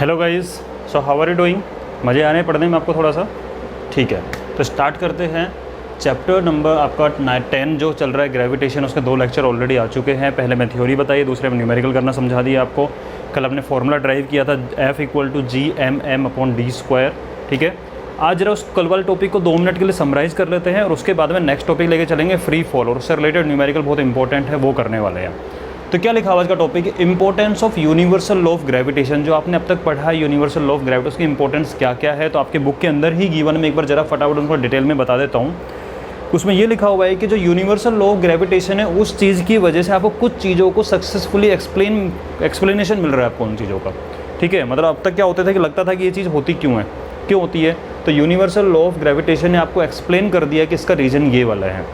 Hello guys, so how are you doing. मज़े आ रहे हैं पढ़ने में आपको थोड़ा सा? ठीक है, तो स्टार्ट करते हैं। चैप्टर नंबर आपका 10 जो चल रहा है ग्रेविटेशन, उसके 2 लेक्चर ऑलरेडी आ चुके हैं। पहले मैं थ्योरी बताई, दूसरे में न्यूमेरिकल करना समझा दिया आपको। कल हमने फॉर्मूला ड्राइव किया था F=gmm/d²। ठीक है, आज जरा उस कल वाले टॉपिक को 2 मिनट के लिए समराइज़ कर लेते हैं और उसके बाद में नेक्स्ट टॉपिक लेके चलेंगे फ्री फॉल, और उससे रिलेटेड न्यूमेरिकल बहुत इंपॉर्टेंट है, वो करने वाले हैं। तो क्या लिखा हुआ आज का topic, importance of universal law of gravitation. जो आपने अब तक पढ़ा है यूनिवर्सल लॉ ऑफ ग्रेविटी, उसकी इंपॉर्टेंस क्या क्या है, तो आपके बुक के अंदर ही गिवन में एक बार जरा फटाफट उनको डिटेल में बता देता हूँ। उसमें ये लिखा हुआ है कि जो यूनिवर्सल लॉ ऑफ ग्रेविटेशन है, उस चीज़ की वजह से आपको कुछ चीज़ों को सक्सेसफुली एक्सप्लेनेशन मिल रहा है आपको उन चीज़ों का। ठीक है, मतलब अब तक क्या होता था कि लगता था कि ये चीज़ होती क्यों होती है। तो यूनिवर्सल लॉ ऑफ ग्रेविटेशन ने आपको एक्सप्लेन कर दिया कि इसका रीज़न ये वाला है।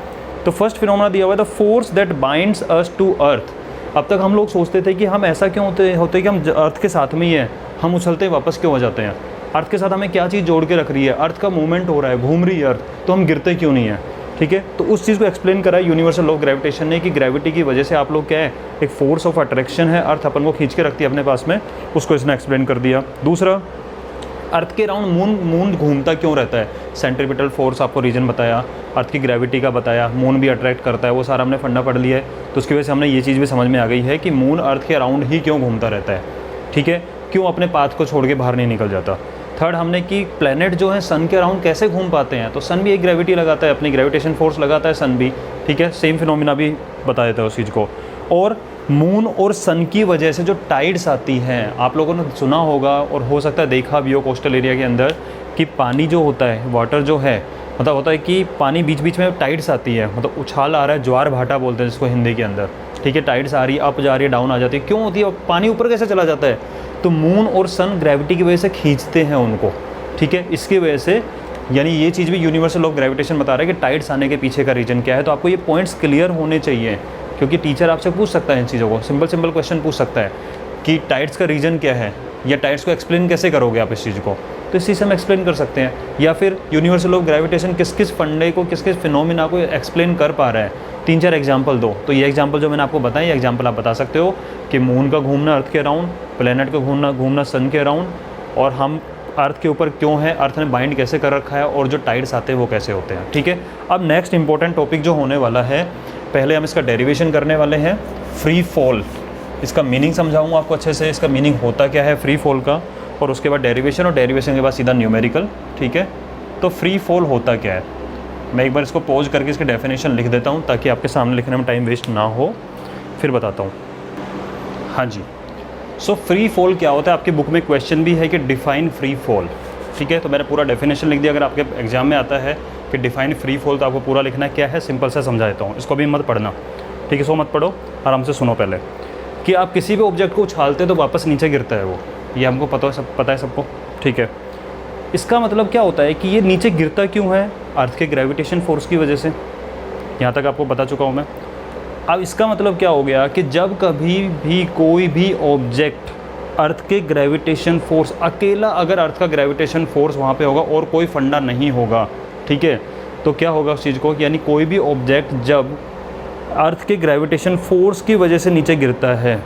तो फर्स्ट फिनोमेना दिया हुआ है, the force that binds us to earth. अब तक हम लोग सोचते थे कि हम ऐसा क्यों होते कि हम अर्थ के साथ में ही हैं, हम उछलते वापस क्यों हो जाते हैं। अर्थ के साथ हमें क्या चीज़ जोड़ के रख रही है, अर्थ का मूवमेंट हो रहा है, घूम रही है अर्थ, तो हम गिरते क्यों नहीं हैं। ठीक है, तो उस चीज़ को एक्सप्लेन करा यूनिवर्सल लॉ ऑफ ग्रेविटेशन ने कि ग्रेविटी की वजह से आप लोग क्या है, एक फोर्स ऑफ अट्रैक्शन है, अर्थ अपन को खींच के रखती है अपने पास में, उसको इसने एक्सप्लेन कर दिया। दूसरा, अर्थ के अराउंड मून घूमता क्यों रहता है, सेंट्रीपिटल फोर्स आपको रीजन बताया, अर्थ की ग्रेविटी का बताया, मून भी अट्रैक्ट करता है, वो सारा हमने फंडा पढ़ लिया है। तो उसकी वजह से हमने ये चीज़ भी समझ में आ गई है कि मून अर्थ के अराउंड ही क्यों घूमता रहता है। ठीक है, क्यों अपने पाथ को छोड़ के बाहर नहीं निकल जाता। थर्ड हमने कि प्लैनेट जो है सन के अराउंड कैसे घूम पाते हैं, तो सन भी एक ग्रेविटी लगाता है, अपनी ग्रेविटेशन फोर्स लगाता है सन भी। ठीक है, सेम फिनोमिना भी बता देता है उस चीज़ को। और मून और सन की वजह से जो टाइड्स आती हैं, आप लोगों ने सुना होगा और हो सकता है देखा भी हो कोस्टल एरिया के अंदर, कि पानी जो होता है, वाटर जो है, मतलब होता है कि पानी बीच बीच में टाइड्स आती है, मतलब उछाल आ रहा है, ज्वार भाटा बोलते हैं जिसको हिंदी के अंदर। ठीक है, टाइड्स आ रही है, अप जा रही है, डाउन आ जाती है, क्यों होती है, पानी ऊपर कैसे चला जाता है, तो मून और सन ग्रेविटी की वजह से खींचते हैं उनको। ठीक है, इसकी वजह से, यानी ये चीज़ भी यूनिवर्सल लॉ ऑफ ग्रेविटेशन बता रहा है कि टाइड्स आने के पीछे का रीजन क्या है। तो आपको ये पॉइंट्स क्लियर होने चाहिए, क्योंकि टीचर आपसे पूछ सकता है इन चीज़ों को, सिंपल क्वेश्चन पूछ सकता है कि टाइड्स का रीजन क्या है, या टाइड्स को एक्सप्लेन कैसे करोगे आप इस चीज़ को, तो इसी से हम एक्सप्लेन कर सकते हैं। या फिर यूनिवर्सल ऑफ ग्रेविटेशन किस किस फंडे को, किस किस फिनोमिना को एक्सप्लेन कर पा रहा है, 3-4 एग्जाम्पल दो। तो ये एग्जाम्पल जो मैंने आपको बताया, ये एग्जाम्पल आप बता सकते हो कि मून का घूमना अर्थ के अराउंड, प्लेनेट का घूमना सन के अराउंड, और हम अर्थ के ऊपर क्यों है, अर्थ ने बाइंड कैसे कर रखा है, और जो टाइड्स आते हैं वो कैसे होते हैं। ठीक है, अब नेक्स्ट इंपॉर्टेंट टॉपिक जो होने वाला है, पहले हम इसका डेरिवेशन करने वाले हैं, फ्री फॉल। इसका मीनिंग समझाऊंगा आपको अच्छे से, इसका मीनिंग होता क्या है फ्री फॉल का, और उसके बाद डेरिवेशन, और डेरिवेशन के बाद सीधा न्यूमेरिकल। ठीक है, तो फ्री फॉल होता क्या है, मैं एक बार इसको पॉज करके इसकी डेफिनेशन लिख देता हूँ ताकि आपके सामने लिखने में टाइम वेस्ट ना हो, फिर बताता हूँ। हाँ जी, सो फ्री फॉल क्या होता है, आपकी बुक में क्वेश्चन भी है कि डिफाइन फ्री फॉल। ठीक है, तो मैंने पूरा डेफिनेशन लिख दिया। अगर आपके एग्जाम में आता है कि डिफाइन फ्री फॉल, तो आपको पूरा लिखना है क्या है, सिंपल से समझा देता हूँ, इसको भी मत पढ़ना। ठीक है, सो मत पढ़ो, आराम से सुनो पहले। कि आप किसी भी ऑब्जेक्ट को उछालते तो वापस नीचे गिरता है वो, ये हमको पता है सबको। ठीक है, इसका मतलब क्या होता है कि ये नीचे गिरता क्यों है, अर्थ के ग्रेविटेशन फोर्स की वजह से। यहाँ तक आपको बता चुका हूँ मैं। अब इसका मतलब क्या हो गया कि जब कभी भी कोई भी ऑब्जेक्ट अर्थ के ग्रेविटेशन फोर्स, अकेला अगर अर्थ का ग्रेविटेशन फोर्स वहाँ पे होगा और कोई फंडा नहीं होगा, ठीक है, तो क्या होगा उस चीज़ को, यानी कोई भी ऑब्जेक्ट जब अर्थ के ग्रेविटेशन फोर्स की वजह से नीचे गिरता है,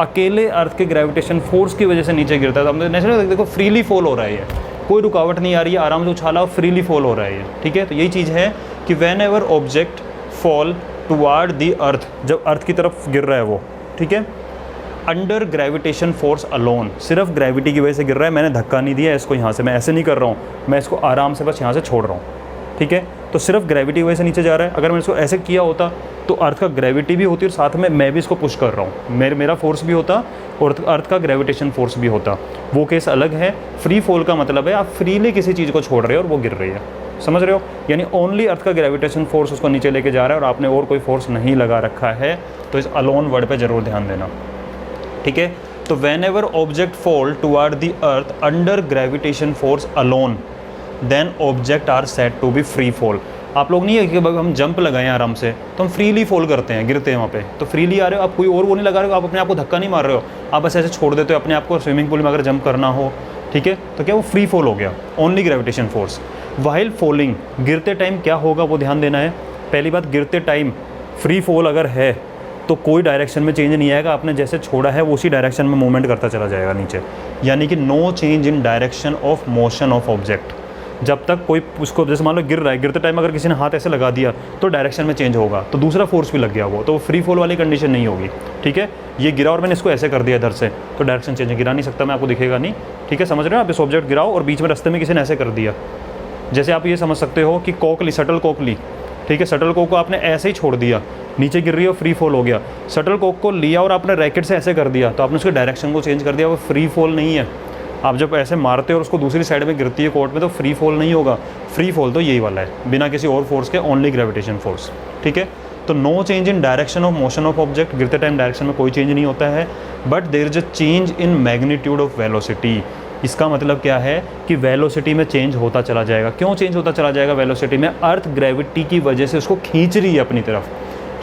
अकेले अर्थ के ग्रेविटेशन फोर्स की वजह से नीचे गिरता है, तो हम नेचुरली देखो फ्रीली फॉल हो रहा है, ये कोई रुकावट नहीं आ रही है, आराम से उछाला और फ्रीली फॉल हो रहा है ये। ठीक है, तो यही चीज़ है कि when ever object fall toward the अर्थ, जब अर्थ की तरफ गिर रहा है वो, ठीक है, अंडर ग्रेविटेशन फोर्स अलोन, सिर्फ ग्रेविटी की वजह से गिर रहा है, मैंने धक्का नहीं दिया इसको, यहाँ से मैं ऐसे नहीं कर रहा हूँ, मैं इसको आराम से बस यहाँ से छोड़ रहा हूँ। ठीक है, तो सिर्फ ग्रेविटी की वजह से नीचे जा रहा है। अगर मैंने इसको ऐसे किया होता तो अर्थ का ग्रेविटी भी होती और साथ में मैं भी इसको पुश कर रहा हूँ, मेरा फोर्स भी होता और अर्थ का ग्रेविटेशन फोर्स भी होता, वो केस अलग है। फ्री फॉल का मतलब है आप फ्रीली किसी चीज़ को छोड़ रहे हो और वो गिर रही है, समझ रहे हो, यानी ओनली अर्थ का ग्रेविटेशन फोर्स उसको नीचे लेके जा रहा है और आपने और कोई फोर्स नहीं लगा रखा है। तो इस अलोन वर्ड पे ज़रूर ध्यान देना। ठीक है, तो whenever object fall toward the earth under gravitation force alone, then object are said to be free fall. आप लोग नहीं है कि हम जंप लगाएं आराम से, तो हम फ्रीली फॉल करते हैं, गिरते हैं वहाँ पे, तो फ्रीली आ रहे हो आप, कोई और वो नहीं लगा रहे हो, आप अपने आप को धक्का नहीं मार रहे हो, आप बस ऐसे छोड़ देते हो अपने आप को। स्विमिंग पूल में अगर जंप करना हो, ठीक है, तो क्या वो फ्री फॉल हो गया, only gravitation force. While falling, गिरते टाइम क्या होगा वो ध्यान देना है। पहली बात, गिरते टाइम फ्री फॉल अगर है तो कोई डायरेक्शन में चेंज नहीं आएगा, आपने जैसे छोड़ा है वो उसी डायरेक्शन में मूवमेंट करता चला जाएगा नीचे, यानी कि no change in direction of motion of object. जब तक कोई उसको, जैसे मान लो गिर रहा है, गिरते टाइम अगर किसी ने हाथ ऐसे लगा दिया तो डायरेक्शन में चेंज होगा, तो दूसरा फोर्स भी लग गया वो, तो फ्री फॉल वाली कंडीशन नहीं होगी। ठीक है, ये गिरा और मैंने इसको ऐसे कर दिया इधर से, तो डायरेक्शन चेंज गिरा नहीं सकता मैं, आपको दिखेगा नहीं। ठीक है, समझ रहे हो आप, इस ऑब्जेक्ट गिराओ और बीच में रास्ते में किसी ने ऐसे कर दिया, जैसे आप ये समझ सकते हो कि कॉक ली, शटल कॉक ली। ठीक है, शटल कॉक को आपने ऐसे ही छोड़ दिया, नीचे गिर रही है, फ्री फॉल हो गया। शटल कॉक को लिया और आपने रैकेट से ऐसे कर दिया, तो आपने उसके डायरेक्शन को चेंज कर दिया, वो फ्री फॉल नहीं है। आप जब ऐसे मारते हो और उसको दूसरी साइड में गिरती है कोर्ट में, तो फ्री फॉल नहीं होगा। फ्री फॉल तो यही वाला है, बिना किसी और फोर्स के, ओनली ग्रेविटेशन फोर्स। ठीक है, तो no change in direction of motion of object, गिरते टाइम डायरेक्शन में कोई चेंज नहीं होता है, but there is a change in magnitude of velocity. इसका मतलब क्या है कि वेलोसिटी में चेंज होता चला जाएगा। क्यों चेंज होता चला जाएगा वेलोसिटी में? अर्थ ग्रेविटी की वजह से उसको खींच रही है अपनी तरफ।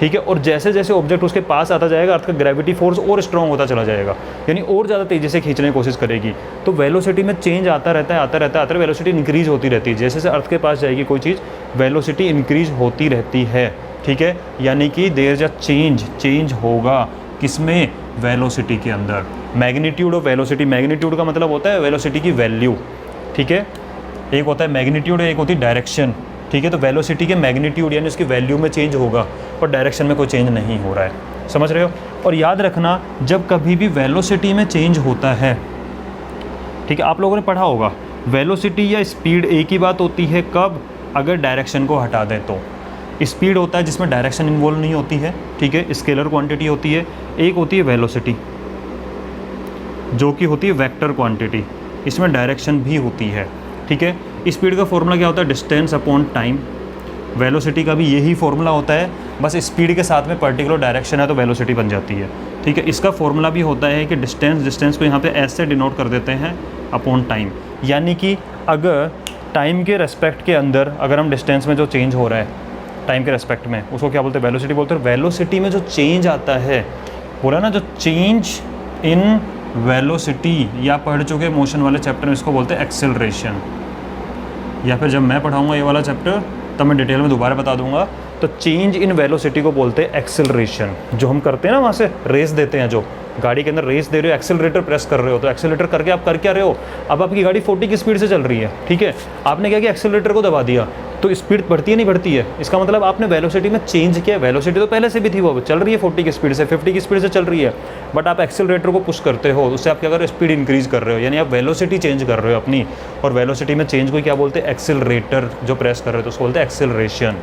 ठीक है, और जैसे जैसे ऑब्जेक्ट उसके पास आता जाएगा, अर्थ का ग्रेविटी फोर्स और स्ट्रॉन्ग होता चला जाएगा, यानी और ज़्यादा तेज़ी से खींचने की कोशिश करेगी। तो वेलोसिटी में चेंज आता रहता है, आता रहता है, वेलोसिटी इंक्रीज होती रहती है। जैसे जैसे अर्थ के पास जाएगी कोई चीज़, वेलोसिटी इंक्रीज होती रहती है। ठीक है, यानी कि देयर इज अ चेंज होगा किसमें? वेलोसिटी के अंदर। मैग्नीट्यूड ऑफ वेलोसिटी, मैग्नीट्यूड का मतलब होता है वेलोसिटी की वैल्यू। ठीक है, एक होता है मैग्नीट्यूड, एक होती है डायरेक्शन। ठीक है, तो वेलोसिटी के मैग्नीट्यूड यानी उसकी वैल्यू में चेंज होगा, और डायरेक्शन में कोई चेंज नहीं हो रहा है। समझ रहे हो? और याद रखना, जब कभी भी वेलोसिटी में चेंज होता है, ठीक है, आप लोगों ने पढ़ा होगा, वेलोसिटी या स्पीड एक ही बात होती है। कब? अगर डायरेक्शन को हटा दें तो। स्पीड होता है जिसमें डायरेक्शन इन्वॉल्व नहीं होती है। ठीक है, स्केलर क्वांटिटी होती है। एक होती है वेलोसिटी, जो कि होती है वेक्टर क्वांटिटी, इसमें डायरेक्शन भी होती है। ठीक है, स्पीड का फॉर्मूला क्या होता है? Distance upon time. वेलोसिटी का भी यही फॉर्मूला होता है, बस स्पीड के साथ में पर्टिकुलर डायरेक्शन है तो वेलोसिटी बन जाती है। ठीक है, इसका फॉर्मूला भी होता है कि डिस्टेंस को यहाँ पे एस से डिनोट कर देते हैं अपॉन टाइम, यानी कि अगर टाइम के रेस्पेक्ट के अंदर अगर हम डिस्टेंस में जो चेंज हो रहा है टाइम के रेस्पेक्ट में, उसको क्या बोलते हैं? वेलोसिटी बोलते हैं। वेलोसिटी में जो चेंज आता है, बोला ना, जो चेंज इन वेलोसिटी, या पढ़ चुके मोशन वाले चैप्टर में इसको बोलते हैं एक्सेलरेशन, या फिर जब मैं पढ़ाऊंगा ये वाला चैप्टर तब मैं डिटेल में दोबारा बता दूंगा। तो चेंज इन वेलोसिटी को बोलते हैं एक्सेलरेशन। जो हम करते हैं ना, वहाँ से रेस देते हैं, जो गाड़ी के अंदर रेस दे रहे हो, एक्सेलरेटर प्रेस कर रहे हो, तो एक्सेलरेटर करके आप कर क्या रहे हो? अब आपकी गाड़ी 40 की स्पीड से चल रही है। ठीक है, आपने क्या किया? एक्सेलरेटर को दबा दिया, तो स्पीड बढ़ती है नहीं बढ़ती है? इसका मतलब आपने वेलोसिटी में चेंज किया। वेलोसिटी तो पहले से भी थी, वो चल रही है 40 की स्पीड से, 50 की स्पीड से चल रही है, बट आप एक्सेलरेटर को पुश करते हो, उससे आप क्या कर रहे हो? स्पीड इंक्रीज कर रहे हो, यानी आप वेलोसिटी चेंज कर रहे हो अपनी। और वेलोसिटी में चेंज को क्या बोलते हैं? एक्सेलरेटर जो प्रेस कर रहे हो तो उसको बोलते हैं एक्सेलरेशन।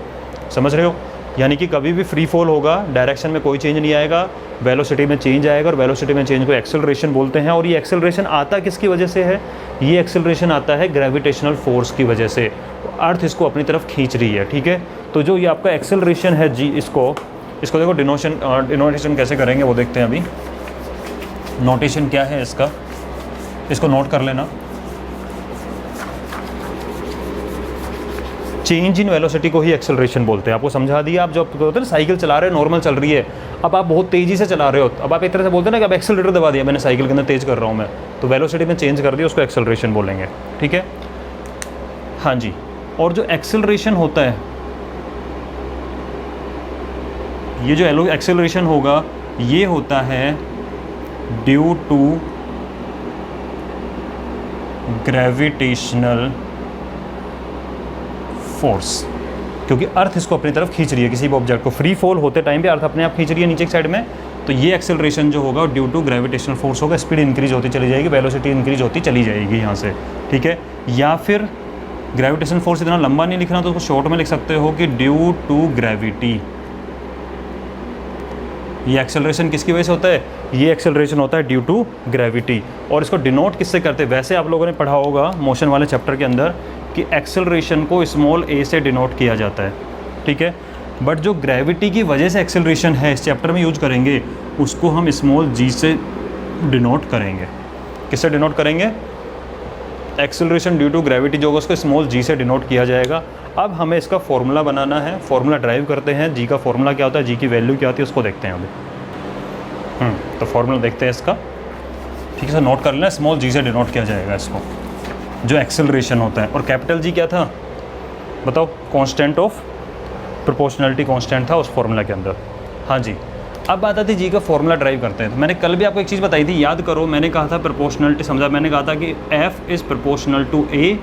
समझ रहे हो? यानी कि कभी भी फ्री फॉल होगा, डायरेक्शन में कोई चेंज नहीं आएगा, वेलोसिटी में चेंज आएगा, और वेलोसिटी में चेंज को एक्सेलरेशन बोलते हैं। और ये एक्सेलरेशन आता किसकी वजह से है? ये एक्सेलरेशन आता है ग्रेविटेशनल फोर्स की वजह से। अर्थ इसको अपनी तरफ खींच रही है। ठीक है, तो जो ये आपका एक्सेलरेशन है जी, इसको देखो डिनोटेशन कैसे करेंगे वो देखते हैं अभी। नोटेशन क्या है इसका, इसको नोट कर लेना। चेंज इन वेलोसिटी को ही एक्सेलरेशन बोलते हैं। आपको समझा दिया। आप जो होता है ना, साइकिल चला रहे हो, नॉर्मल चल रही है, अब आप बहुत तेज़ी से चला रहे हो, अब आप एक तरह से बोलते हैं ना कि अब एक्सेलरेटर दबा दिया मैंने, साइकिल के अंदर तेज़ कर रहा हूँ मैं, तो वेलोसिटी में चेंज कर दिया, उसको एक्सेलरेशन बोलेंगे। ठीक है, हाँ जी। और जो एक्सेलरेशन होता है, ये जो एक्सेलरेशन होगा, ये होता है ड्यू टू ग्रेविटेशनल फोर्स, क्योंकि अर्थ इसको अपनी तरफ खींच रही है, किसी भी ऑब्जेक्ट को। फ्री फॉल होते टाइम पे अर्थ अपने आप खींच रही है नीचे की साइड में, तो ये एक्सेलरेशन जो होगा ड्यू टू ग्रेविटेशनल फोर्स होगा। स्पीड इंक्रीज होती चली जाएगी, वेलोसिटी इंक्रीज होती चली जाएगी यहाँ से। ठीक है, या फिर ग्रेविटेशनल फोर्स इतना लंबा नहीं लिखना तो उसको शॉर्ट में लिख सकते हो कि ड्यू टू ग्रेविटी। ये एक्सेलरेशन किसकी वजह से होता है? ये एक्सेलरेशन होता है ड्यू टू ग्रेविटी। और इसको डिनोट किससे करते हैं? वैसे आप लोगों ने पढ़ा होगा मोशन वाले चैप्टर के अंदर कि एक्सेलरेशन को स्मॉल ए से डिनोट किया जाता है। ठीक है, बट जो ग्रेविटी की वजह से एक्सेलरेशन है, इस चैप्टर में यूज करेंगे, उसको हम स्मॉल जी से डिनोट करेंगे। किससे डिनोट करेंगे? एक्सेलरेशन ड्यू टू ग्रेविटी जो होगा उसको स्मॉल जी से डिनोट किया जाएगा। अब हमें इसका फॉर्मूला बनाना है, फॉर्मूला ड्राइव करते हैं। जी का फॉर्मूला क्या होता है, जी की वैल्यू क्या होती है, उसको देखते हैं अभी। तो फॉर्मूला देखते हैं इसका। ठीक है, नोट कर लेना, स्मॉल जी से डिनोट किया जाएगा इसको, जो एक्सेलरेशन होता है। और कैपिटल जी क्या था बताओ? कांस्टेंट ऑफ प्रोपोर्शनैलिटी कांस्टेंट था उस फॉर्मूला के अंदर। हाँ जी, अब बात आती जी का फॉर्मूला ड्राइव करते हैं। तो मैंने कल भी आपको एक चीज़ बताई थी, याद करो, मैंने कहा था प्रोपोर्शनलिटी समझा, मैंने कहा था कि F is proportional to A,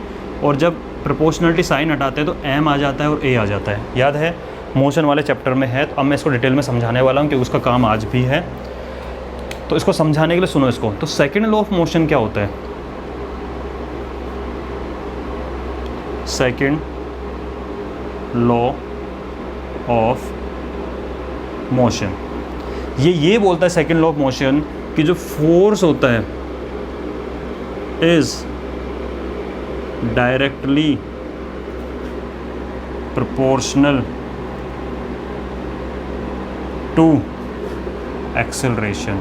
और जब प्रोपोर्शनलिटी साइन हटाते हैं तो M आ जाता है और A आ जाता है, याद है, मोशन वाले चैप्टर में है। तो अब मैं इसको डिटेल में समझाने वाला हूँ क्योंकि उसका काम आज भी है। तो इसको समझाने के लिए सुनो इसको। तो सेकेंड लॉ ऑफ मोशन क्या होता है? सेकेंड लॉ ऑफ मोशन ये बोलता है, सेकेंड लॉ ऑफ मोशन, कि जो फोर्स होता है is directly proportional to acceleration.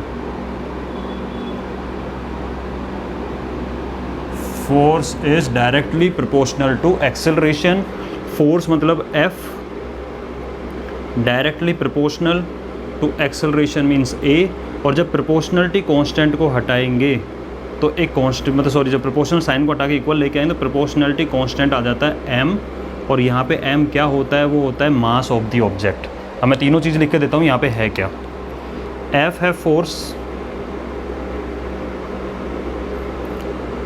Force is directly proportional to acceleration. Force मतलब F, directly proportional to acceleration means A। और जब प्रोपोर्शनलिटी कांस्टेंट को हटाएंगे तो एक कांस्टेंट, मतलब सॉरी, जब प्रोपोर्शनल साइन को हटा के इक्वल लेके आएंगे तो प्रोपोर्शनलिटी कांस्टेंट आ जाता है M, और यहाँ पे M क्या होता है? वो होता है मास ऑफ द ऑब्जेक्ट। अब मैं तीनों चीज़ लिख के देता हूँ, यहाँ पे है क्या। F है फोर्स,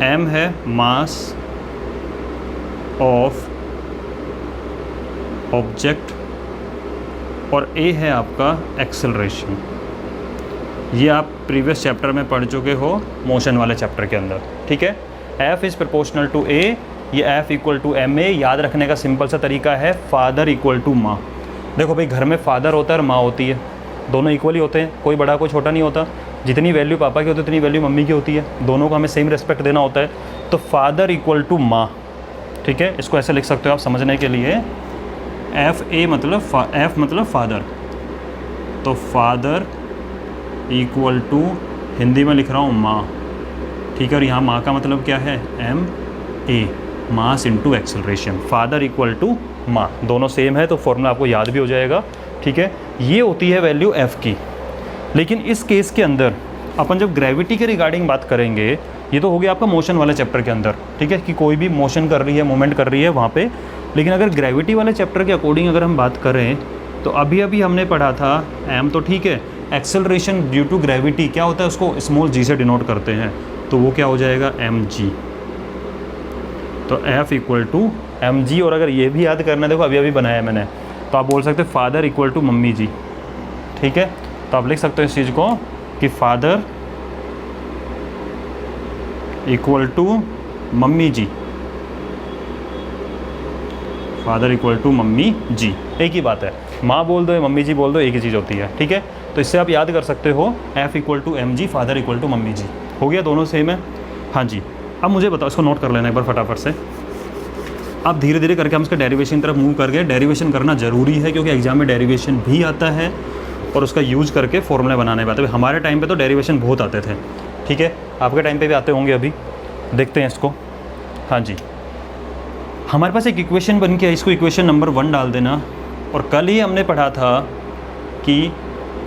M है मास ऑफ ऑब्जेक्ट, और A है आपका एक्सेलरेशन। ये आप प्रीवियस चैप्टर में पढ़ चुके हो, मोशन वाले चैप्टर के अंदर, ठीक है। F is proportional to A, ये F इक्वल टू ma। याद रखने का सिंपल सा तरीका है, फादर इक्वल टू माँ। देखो भाई, घर में फादर होता है और माँ होती है, दोनों इक्वली होते हैं, कोई बड़ा कोई छोटा नहीं होता। जितनी वैल्यू पापा की होती है उतनी वैल्यू मम्मी की होती है, दोनों को हमें सेम रिस्पेक्ट देना होता है। तो फादर इक्वल टू माँ, ठीक है, इसको ऐसे लिख सकते हो आप समझने के लिए। F मतलब फादर, तो फादर इक्वल टू, हिंदी में लिख रहा हूँ माँ, ठीक है। और यहाँ माँ का मतलब क्या है? ma, mass into acceleration. Father equal to माँ, दोनों सेम है, तो फॉर्मूला आपको याद भी हो जाएगा, ठीक है। ये होती है वैल्यू F की। लेकिन इस केस के अंदर अपन जब ग्रेविटी के रिगार्डिंग बात करेंगे, ये तो हो गया आपका मोशन वाले चैप्टर के अंदर, ठीक है, कि कोई भी मोशन कर रही है, मूवमेंट कर रही है वहाँ पे। लेकिन अगर ग्रेविटी वाले चैप्टर के अकॉर्डिंग अगर हम बात करें तो अभी हमने पढ़ा था M, तो ठीक है, एक्सेलरेशन ड्यू टू ग्रेविटी क्या होता है? उसको स्मॉल g से डिनोट करते हैं, तो वो क्या हो जाएगा? mg। तो F इक्वल टू mg। और अगर ये भी याद करना है, देखो अभी बनाया है मैंने, तो आप बोल सकते हैं फादर इक्वल टू मम्मी जी, ठीक है। तो आप लिख सकते हो इस चीज़ को कि father equal to mummy ji, father equal to mummy ji, एक ही बात है। माँ बोल दो या मम्मी जी बोल दो, एक ही चीज़ होती है, ठीक है। तो इससे आप याद कर सकते हो F equal to mg, father equal to mummy ji, हो गया, दोनों सेम है। हाँ जी, अब मुझे बताओ, इसको नोट कर लेना एक बार फटाफट से। अब धीरे धीरे करके हम इसका डेरिवेशन तरफ मूव कर गए। डेरिवेशन करना ज़रूरी है क्योंकि एग्जाम में डेरिवेशन भी आता है और उसका यूज़ करके फॉर्मूला बनाने में आते हैं। हमारे टाइम पे तो डेरिवेशन बहुत आते थे, ठीक है, आपके टाइम पे भी आते होंगे। अभी देखते हैं इसको। हाँ जी, हमारे पास एक इक्वेशन बन के, इसको इक्वेशन नंबर 1 डाल देना। और कल ही हमने पढ़ा था कि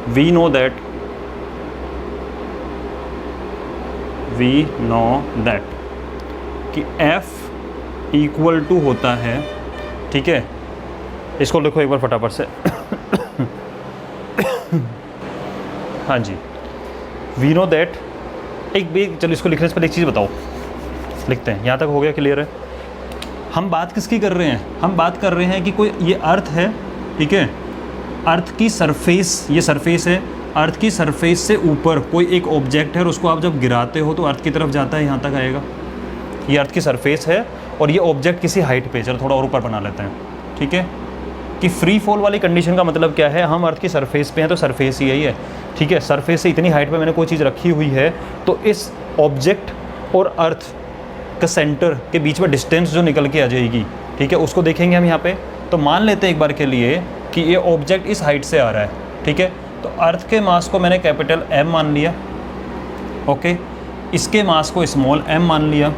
वी नो दैट कि F इक्वल टू होता है, ठीक है। इसको लिखो एक बार फटाफट से। हाँ जी, वी नो दैट, एक भी, चलो इसको लिखने से पहले एक चीज़ बताओ, लिखते हैं, यहाँ तक हो गया, क्लियर है। हम बात किसकी कर रहे हैं? हम बात कर रहे हैं कि कोई ये अर्थ है, ठीक है, अर्थ की सरफेस, ये सरफेस है, अर्थ की सरफेस से ऊपर कोई एक ऑब्जेक्ट है और उसको आप जब गिराते हो तो अर्थ की तरफ जाता है, यहाँ तक आएगा। ये अर्थ की सरफेस है और ये ऑब्जेक्ट किसी हाइट पे, चलो थोड़ा और ऊपर बना लेते हैं, ठीक है, कि फ्री फॉल वाली कंडीशन का मतलब क्या है? हम अर्थ की सरफेस पे हैं तो सरफेस ही यही है, ठीक है। सरफेस से इतनी हाइट पे मैंने कोई चीज़ रखी हुई है तो इस ऑब्जेक्ट और अर्थ का सेंटर के बीच में डिस्टेंस जो निकल के आ जाएगी, ठीक है, उसको देखेंगे हम यहाँ पे। तो मान लेते हैं एक बार के लिए कि ये ऑब्जेक्ट इस हाइट से आ रहा है, ठीक है। तो अर्थ के मास को मैंने कैपिटल M मान लिया, ओके, इसके मास को स्मॉल m मान लिया,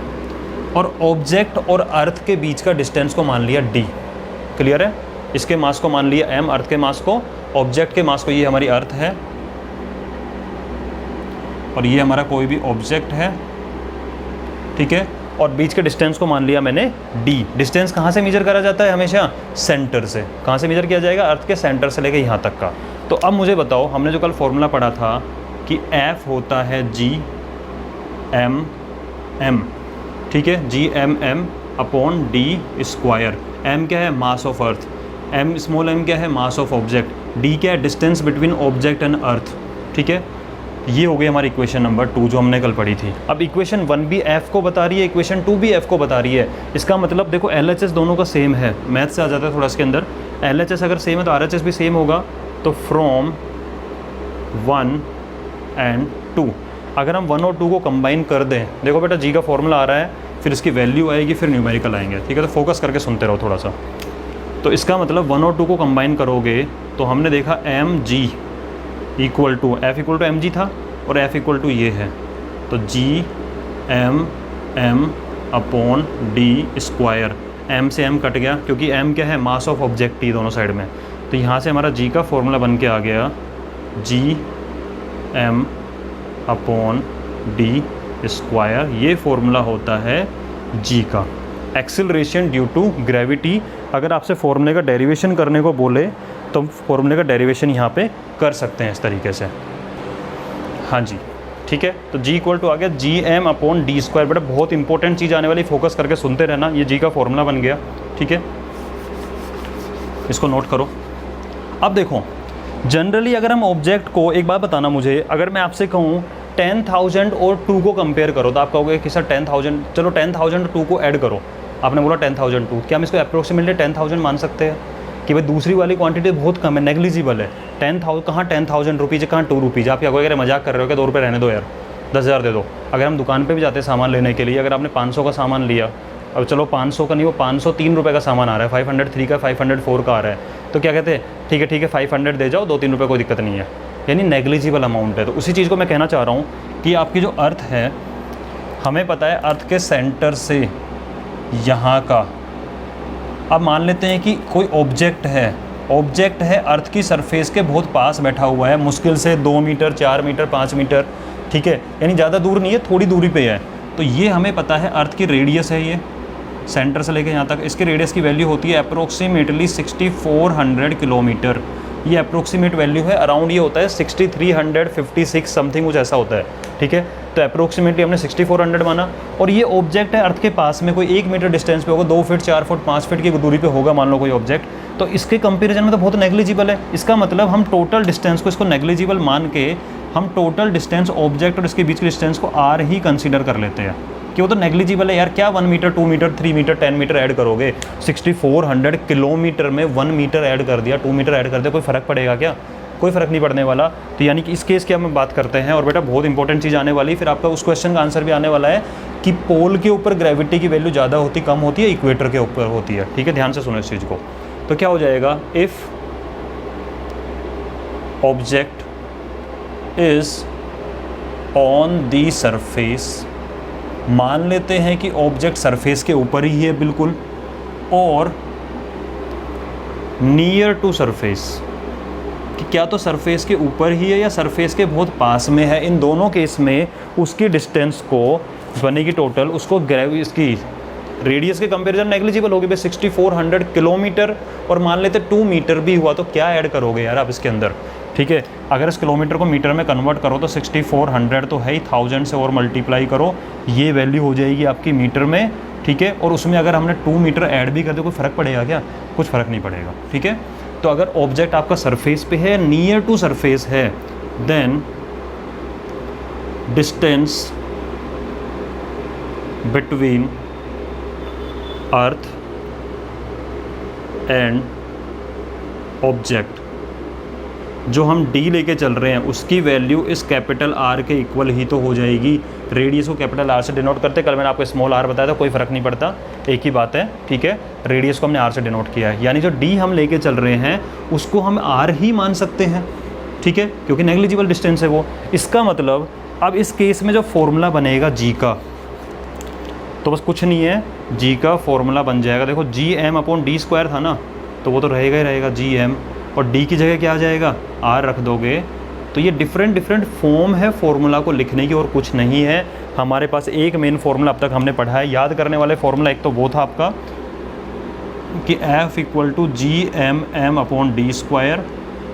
और ऑब्जेक्ट और अर्थ के बीच का डिस्टेंस को मान लिया d। क्लियर है? इसके मास को मान लिया m, अर्थ के मास को, ऑब्जेक्ट के मास को, ये हमारी अर्थ है और ये हमारा कोई भी ऑब्जेक्ट है, ठीक है, और बीच के डिस्टेंस को मान लिया मैंने d। डिस्टेंस कहाँ से मेजर करा जाता है? हमेशा सेंटर से। कहाँ से मेजर किया जाएगा? अर्थ के सेंटर से लेकर यहाँ तक का। तो अब मुझे बताओ, हमने जो कल फॉर्मूला पढ़ा था कि F होता है GMM, ठीक है, GMM upon D square. M क्या है? मास of earth. M small m क्या है? Mass of object. D क्या है? Distance between object and earth, ठीक है। ये हो गई हमारी इक्वेशन नंबर 2 जो हमने कल पढ़ी थी। अब इक्वेशन 1 भी F को बता रही है, इक्वेशन 2 भी F को बता रही है। इसका मतलब देखो LHS दोनों का सेम है, मैथ से आ जाता है थोड़ा इसके अंदर। LHS अगर सेम है तो RHS भी सेम होगा। तो फ्रॉम 1 एंड 2, अगर हम 1 और 2 को कंबाइन कर दें, देखो बेटा G का फॉर्मूला आ रहा है, फिर इसकी वैल्यू आएगी, फिर न्यूमेरिकल आएंगे, ठीक है। तो फोकस करके सुनते रहो थोड़ा सा। तो इसका मतलब 1 और 2 को कंबाइन करोगे तो हमने देखा mg equal to F equal to mg था और F इक्वल टू ये है, तो GMM upon D square. M से M कट गया क्योंकि M क्या है? मास ऑफ ऑब्जेक्ट ही दोनों साइड में। तो यहाँ से हमारा G का फॉर्मूला बन के आ गया GM अपॉन D स्क्वायर। ये फॉर्मूला होता है G का, एक्सेलरेशन ड्यू टू ग्रेविटी। अगर आपसे फॉर्मूले का डेरिवेशन करने को बोले तो फॉर्मूले का डेरिवेशन यहाँ पे कर सकते हैं इस तरीके से, हाँ जी, ठीक है। तो G इक्वल टू आ गया GM अपॉन D स्क्वायर। बेटा बहुत इंपॉर्टेंट चीज़ आने वाली, फोकस करके सुनते रहना। ये G का फॉर्मूला बन गया, ठीक है, इसको नोट करो। अब देखो, जनरली अगर हम ऑब्जेक्ट को, एक बात बताना मुझे, अगर मैं आपसे कहूँ 10,000 और 2 को कंपेयर करो तो आप कहोगे कि सर 10,000, चलो 10,000 और 2 को ऐड करो। आपने बोला 10,000 2, क्या हम इसको अप्रोक्सीमेटली 10,000 मान सकते हैं कि भाई दूसरी वाली क्वांटिटी बहुत कम है, नेग्लिजिबल है। 10,000 कहाँ 10,000 रुपीज़, कहाँ 2 रुपीज़। आप क्या कहोगे? मजाक कर रहे हो क्या? 2 रुपये रहने दो यार, 10,000 दे दो। अगर हम दुकान पे भी जाते हैं सामान लेने के लिए, अगर आपने 500 का सामान लिया, अब चलो 500 का नहीं, वो 503 रुपये का सामान आ रहा है, 503 का 504 का आ रहा है, तो क्या कहते हैं? ठीक है 500 दे जाओ, 2-3 रुपये कोई दिक्कत नहीं है, यानी नेग्लिजिबल अमाउंट है। तो उसी चीज़ को मैं कहना चाह रहा हूँ कि आपकी जो अर्थ है, हमें पता है अर्थ के सेंटर से यहाँ का, अब मान लेते हैं कि कोई ऑब्जेक्ट है अर्थ की सरफेस के बहुत पास बैठा हुआ है, मुश्किल से 2 मीटर, 4 मीटर, 5 मीटर, ठीक है, यानी ज़्यादा दूर नहीं है, थोड़ी दूरी पे है। तो ये हमें पता है अर्थ की रेडियस है, ये सेंटर से लेकर यहाँ तक, इसकी रेडियस की वैल्यू होती है अप्रोक्सीमेटली 6400 किलोमीटर। ये अप्रोक्सीमेट वैल्यू है, अराउंड ये होता है 6356 समथिंग कुछ ऐसा होता है, ठीक है। तो अप्रोक्सीमेटली हमने 6400 माना, और ये ऑब्जेक्ट है अर्थ के पास में, कोई 1 मीटर डिस्टेंस पे होगा, 2 फीट, 4 फुट, 5 फीट की दूरी पे होगा मान लो कोई ऑब्जेक्ट। तो इसके कंपेरिजन में तो बहुत नेग्लिजिबल है। इसका मतलब हम टोटल डिस्टेंस को, इसको नेग्लिजिबल मान के हम टोटल डिस्टेंस ऑब्जेक्ट और इसके बीच के डिस्टेंस को R ही कंसिडर कर लेते हैं कि वो तो नेग्लिजिबल है यार। क्या 1 metre, 2 metre, 3 metre, 10 metre add करोगे? 6400 किलोमीटर में 1 मीटर ऐड कर दिया, 2 मीटर ऐड कर दिया, कोई फ़र्क पड़ेगा क्या? कोई फ़र्क नहीं पड़ने वाला। तो यानी कि इस केस की हम बात करते हैं। और बेटा बहुत इंपॉर्टेंट चीज़ आने वाली, फिर आपका उस क्वेश्चन का आंसर भी आने वाला है कि पोल के ऊपर ग्रेविटी की वैल्यू ज़्यादा होती, कम होती है, इक्वेटर के ऊपर होती है, ठीक है। ध्यान से सुनो इस चीज़ को। तो क्या हो जाएगा? If object is on the surface, मान लेते हैं कि ऑब्जेक्ट सरफेस के ऊपर ही है बिल्कुल, और नियर टू सरफेस, कि क्या तो सरफेस के ऊपर ही है या सरफेस के बहुत पास में है। इन दोनों केस में उसकी डिस्टेंस को बनेगी टोटल, उसको इसकी रेडियस के कंपैरिजन नेग्लिजिबल होगी भाई 6400 किलोमीटर, और मान लेते 2 मीटर भी हुआ तो क्या ऐड करोगे यार आप इसके अंदर, ठीक है। अगर इस किलोमीटर को मीटर में कन्वर्ट करो तो 6400 तो है ही, 1000 से और मल्टीप्लाई करो, ये वैल्यू हो जाएगी आपकी मीटर में, ठीक है। और उसमें अगर हमने 2 मीटर ऐड भी कर दो, कोई फ़र्क पड़ेगा क्या? कुछ फ़र्क नहीं पड़ेगा, ठीक है। तो अगर ऑब्जेक्ट आपका सरफेस पे है, नियर टू सरफेस है, then distance between earth and object जो हम D लेके चल रहे हैं, उसकी वैल्यू इस कैपिटल R के इक्वल ही तो हो जाएगी। रेडियस को कैपिटल R से डिनोट करते, कल मैंने आपको स्मॉल r बताया था, कोई फ़र्क नहीं पड़ता, एक ही बात है, ठीक है। रेडियस को हमने R से डिनोट किया है, यानी जो D हम लेके चल रहे हैं उसको हम R ही मान सकते हैं, ठीक है, क्योंकि नेग्लिजिबल डिस्टेंस है वो। इसका मतलब अब इस केस में जो फॉर्मूला बनेगा G का, तो बस कुछ नहीं है, G का फॉर्मूला बन जाएगा, देखो GM अपॉन D स्क्वायर था ना, तो वो तो रहेगा ही रहेगा GM, और D की जगह क्या आ जाएगा? R रख दोगे। तो ये डिफरेंट फॉर्म है फॉर्मूला को लिखने की, और कुछ नहीं है। हमारे पास एक मेन फॉर्मूला अब तक हमने पढ़ा है, याद करने वाले फॉर्मूला एक तो वो था आपका कि F equal to GMM upon D square,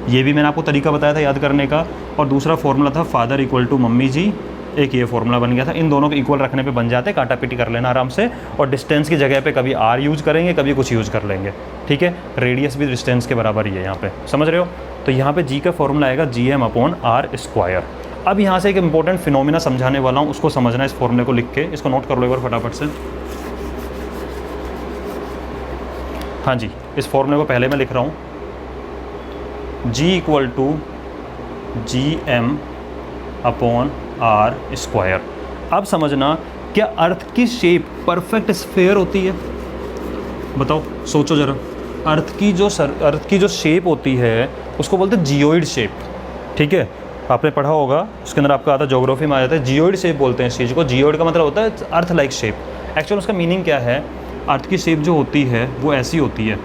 ये भी मैंने आपको तरीका बताया था याद करने का। और दूसरा फॉर्मूला था father equal to mummy ji, एक ये फॉर्मूला बन गया था। इन दोनों को इक्वल रखने पे बन जाते, काटा पीटी कर लेना आराम से। और डिस्टेंस की जगह पे कभी आर यूज़ करेंगे, कभी कुछ यूज़ कर लेंगे, ठीक है। रेडियस भी डिस्टेंस के बराबर ही है यहाँ पे, समझ रहे हो। तो यहाँ पे जी का फॉर्मूला आएगा GM/r²। अब यहाँ से एक इंपॉर्टेंट फिनोमिना समझाने वाला हूँ, उसको समझना, इस फॉर्मूले को लिख के इसको नोट कर लो एक बार फटाफट से। हाँ जी, इस फॉर्मूले को पहले मैं लिख रहा हूँ, G = GM/r²। अब समझना, क्या अर्थ की शेप परफेक्ट स्फेयर होती है? बताओ, सोचो ज़रा। अर्थ की जो शेप होती है उसको बोलते हैं जियोइड शेप, ठीक है। आपने पढ़ा होगा, उसके अंदर आपका आता है, ज्योग्राफी में आ जाता है, जियोइड शेप बोलते हैं इस चीज़ को। जियोइड का मतलब होता है अर्थ लाइक शेप। एक्चुअल उसका मीनिंग क्या है? अर्थ की शेप जो होती है वो ऐसी होती है,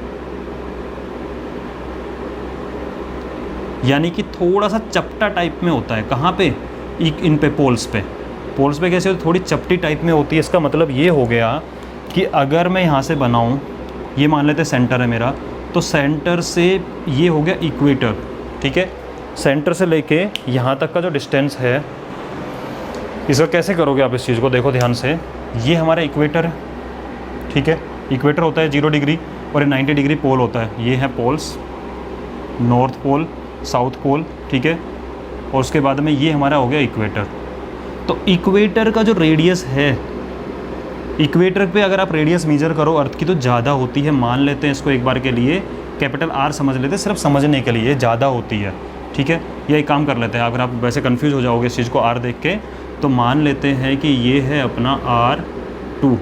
यानी कि थोड़ा सा चपटा टाइप में होता है। कहाँ पे? इन पे पोल्स पे कैसे होती? थोड़ी चपटी टाइप में होती है। इसका मतलब ये हो गया कि अगर मैं यहाँ से बनाऊँ, ये मान लेते सेंटर है मेरा, तो सेंटर से ये हो गया इक्वेटर, ठीक है। सेंटर से लेके यहाँ तक का जो डिस्टेंस है, इसका कैसे करोगे आप इस चीज़ को? देखो ध्यान से, ये हमारा इक्वेटर है, ठीक है। इक्वेटर होता है 0 डिग्री और 90 डिग्री पोल होता है। ये है poles, north pole, south pole, ठीक है। और उसके बाद में ये हमारा हो गया इक्वेटर। तो इक्वेटर का जो रेडियस है, इक्वेटर पे अगर आप रेडियस मेजर करो अर्थ की तो ज़्यादा होती है। मान लेते हैं इसको एक बार के लिए कैपिटल R समझ लेते हैं, सिर्फ समझने के लिए ज़्यादा होती है, ठीक है। या एक काम कर लेते हैं, अगर आप वैसे कंफ्यूज हो जाओगे इस चीज़ को R देख के, तो मान लेते हैं कि ये है अपना R2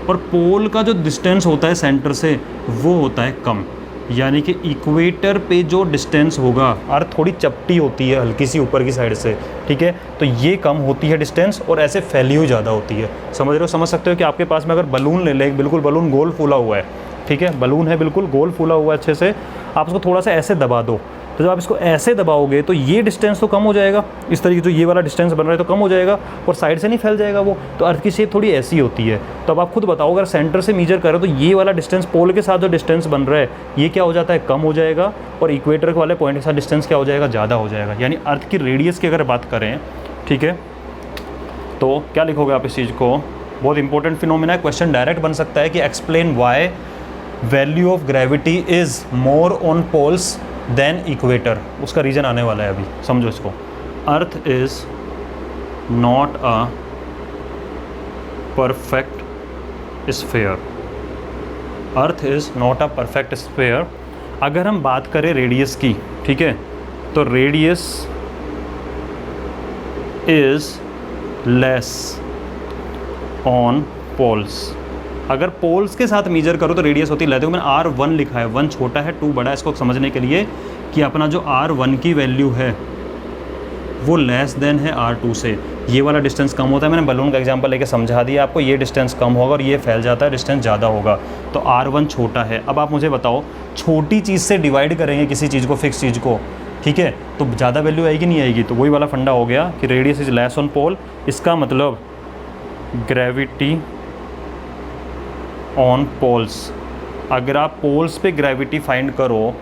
और पोल का जो डिस्टेंस होता है सेंटर से वो होता है कम, यानी कि इक्वेटर पे जो डिस्टेंस होगा, अर्थ थोड़ी चपटी होती है हल्की सी ऊपर की साइड से, ठीक है। तो ये कम होती है डिस्टेंस और ऐसे फैली हुई ज़्यादा होती है। समझ रहे हो? समझ सकते हो कि आपके पास में अगर बलून ले लें, बिल्कुल बलून गोल फूला हुआ है, ठीक है, बलून है बिल्कुल गोल फूला हुआ है अच्छे से, आप उसको थोड़ा सा ऐसे दबा दो, तो जब आप इसको ऐसे दबाओगे तो ये डिस्टेंस तो कम हो जाएगा, इस तरीके जो ये वाला डिस्टेंस बन रहा है तो कम हो जाएगा और साइड से नहीं फैल जाएगा वो। तो अर्थ की शेप थोड़ी ऐसी होती है। तो अब आप खुद बताओ, अगर सेंटर से मेजर करें तो ये वाला डिस्टेंस पोल के साथ जो डिस्टेंस बन रहा है ये क्या हो जाता है? कम हो जाएगा। और इक्वेटर वाले पॉइंट के साथ डिस्टेंस क्या हो जाएगा? ज़्यादा हो जाएगा। यानी अर्थ की रेडियस की अगर बात करें, ठीक है, तो क्या लिखोगे आप इस चीज़ को? बहुत इंपॉर्टेंट फिनोमिना है। क्वेश्चन डायरेक्ट बन सकता है कि explain why value of gravity is more on poles than equator. उसका रीज़न आने वाला है, अभी समझो इसको। Earth is not a perfect sphere. Earth is not a perfect sphere. अगर हम बात करें रेडियस की, ठीक है, तो radius is less on poles. अगर पोल्स के साथ मेजर करो तो रेडियस होती है, देखो मैंने R1 लिखा है, 1 छोटा है 2 बड़ा है, इसको समझने के लिए कि अपना जो R1 की वैल्यू है वो लेस देन है R2 से। ये वाला डिस्टेंस कम होता है, मैंने बलून का एग्जांपल लेके समझा दिया आपको। ये डिस्टेंस कम होगा और ये फैल जाता है, डिस्टेंस ज़्यादा होगा। तो R1 छोटा है। अब आप मुझे बताओ, छोटी चीज़ से डिवाइड करेंगे किसी चीज़ को, फिक्स चीज़ को, ठीक है, तो ज़्यादा वैल्यू आएगी नहीं आएगी? तो वही वाला फंडा हो गया कि रेडियस इज़ लेस ऑन पोल। इसका मतलब ग्रेविटी ऑन पोल्स, अगर आप पोल्स पे ग्रेविटी फाइंड करो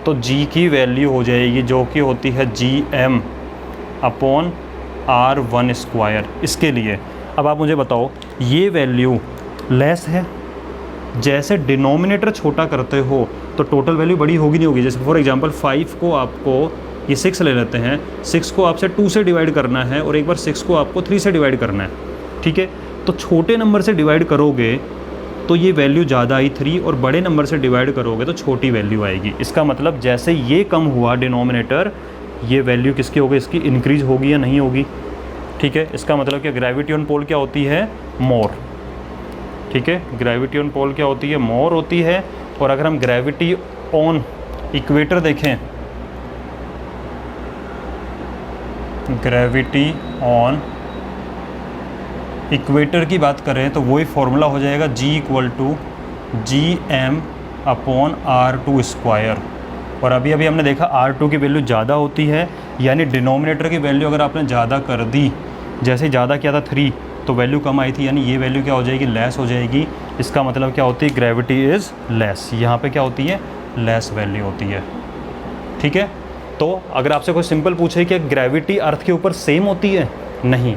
तो G की वैल्यू हो जाएगी जो कि होती है GM/R1²। इसके लिए अब आप मुझे बताओ, ये वैल्यू लेस है। जैसे डिनोमिनेटर छोटा करते हो तो टोटल वैल्यू बड़ी होगी नहीं होगी? जैसे फॉर एग्जांपल 5 को आपको, ये 6 ले लेते हैं, 6 को आपसे 2 से डिवाइड करना है और एक बार 6 को आपको 3 से डिवाइड करना है, ठीक है। तो छोटे नंबर से डिवाइड करोगे तो ये वैल्यू ज़्यादा आई 3, और बड़े नंबर से डिवाइड करोगे तो छोटी वैल्यू आएगी। इसका मतलब जैसे ये कम हुआ डिनोमिनेटर, ये वैल्यू किसकी होगी? इसकी इंक्रीज होगी या नहीं होगी? ठीक है। इसका मतलब कि ग्रेविटी ऑन पोल क्या होती है? मोर, ठीक है। ग्रेविटी ऑन पोल क्या होती है? मोर होती है। और अगर हम ग्रेविटी ऑन इक्वेटर देखें, ग्रेविटी ऑन इक्वेटर की बात करें तो वही फॉर्मूला हो जाएगा G = GM/R2²। और अभी अभी हमने देखा R2 की वैल्यू ज़्यादा होती है, यानी डिनोमिनेटर की वैल्यू अगर आपने ज़्यादा कर दी, जैसे ज़्यादा किया था 3 तो वैल्यू कम आई थी, यानी ये वैल्यू क्या हो जाएगी? लेस हो जाएगी। इसका मतलब क्या होती है? Gravity is less. यहाँ पे क्या होती है? लेस वैल्यू होती है, ठीक है। तो अगर आपसे कोई सिंपल पूछे कि ग्रेविटी अर्थ के ऊपर सेम होती है, नहीं,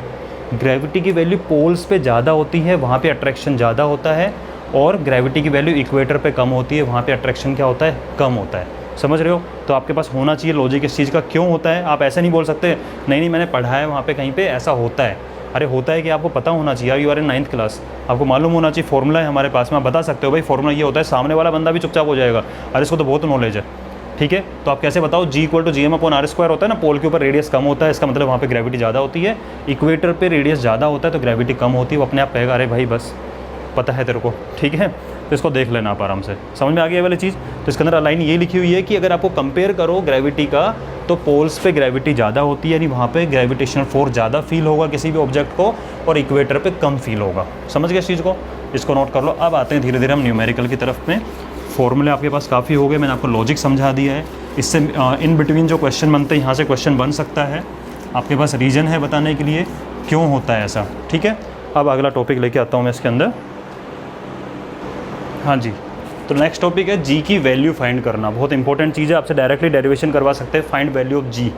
ग्रेविटी की वैल्यू पोल्स पे ज़्यादा होती है, वहाँ पे अट्रैक्शन ज़्यादा होता है, और ग्रेविटी की वैल्यू इक्वेटर पे कम होती है, वहाँ पे अट्रैक्शन क्या होता है, कम होता है। समझ रहे हो? तो आपके पास होना चाहिए लॉजिक इस चीज़ का, क्यों होता है। आप ऐसे नहीं बोल सकते नहीं मैंने पढ़ा है वहाँ पे कहीं पे ऐसा होता है। अरे होता है कि आपको पता होना चाहिए, you are in 9th class, आपको मालूम होना चाहिए, फॉर्मूला है हमारे पास में, आप बता सकते हो भाई फॉर्मूला ये होता है, सामने वाला बंदा भी चुपचाप हो जाएगा, अरे इसको तो बहुत नॉलेज है, ठीक है। तो आप कैसे बताओ, G = GM/r² होता है ना, पोल के ऊपर रेडियस कम होता है, इसका मतलब वहाँ पे ग्रेविटी ज़्यादा होती है, इक्वेटर पे रेडियस ज़्यादा होता है तो ग्रेविटी कम होती है। वो अपने आप कहेगा अरे भाई बस पता है तेरे को, ठीक है। तो इसको देख लेना आप आराम से, समझ में आ गई ये वाली चीज़। तो इसके अंदर लाइन ये लिखी हुई है कि अगर आपको कंपेयर करो ग्रेविटी का, तो पोल्स पे ग्रेविटी ज़्यादा होती है, यानी वहाँ पे ग्रेविटेशनल फोर्स ज़्यादा फील होगा किसी भी ऑब्जेक्ट को, और इक्वेटर पे कम फील होगा। समझ गए इस चीज़ को, इसको नोट कर लो। अब आते हैं धीरे धीरे हम न्यूमेरिकल की तरफ में। फॉर्मूले आपके पास काफ़ी हो गए, मैंने आपको लॉजिक समझा दिया है। इससे इन बिटवीन जो क्वेश्चन बनते हैं, यहाँ से क्वेश्चन बन सकता है, आपके पास रीज़न है बताने के लिए क्यों होता है ऐसा, ठीक है। अब अगला टॉपिक लेके आता हूँ मैं इसके अंदर। हाँ जी, तो नेक्स्ट टॉपिक है जी की वैल्यू फाइंड करना। बहुत इंपॉर्टेंट चीज़ है, आपसे डायरेक्टली डेरिवेशन करवा सकते हैं, फाइंड वैल्यू ऑफ जी।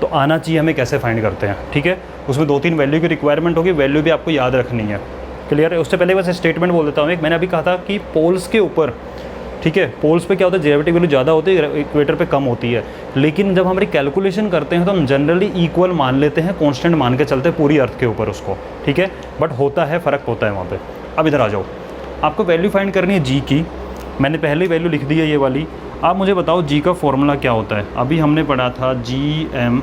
तो आना चाहिए हमें कैसे फाइंड करते हैं, ठीक है। उसमें 2-3 वैल्यू की रिक्वायरमेंट होगी, वैल्यू भी आपको याद रखनी है, क्लियर है। उससे पहले बस स्टेटमेंट बोल देता हूँ एक, मैंने अभी कहा था कि पोल्स के ऊपर, ठीक है, पोल्स पे क्या होता है, ग्रेविटी वैल्यू ज़्यादा होती है, इक्वेटर पे कम होती है। लेकिन जब हमारी कैलकुलेशन करते हैं तो हम जनरली इक्वल मान लेते हैं, कांस्टेंट मान के चलते हैं पूरी अर्थ के ऊपर उसको, ठीक है। बट होता है, फ़र्क होता है वहाँ पे। अब इधर आ जाओ, आपको वैल्यू फाइंड करनी है जी की। मैंने पहले वैल्यू लिख दी है ये वाली। आप मुझे बताओ जी का फॉर्मूला क्या होता है। अभी हमने पढ़ा था GM,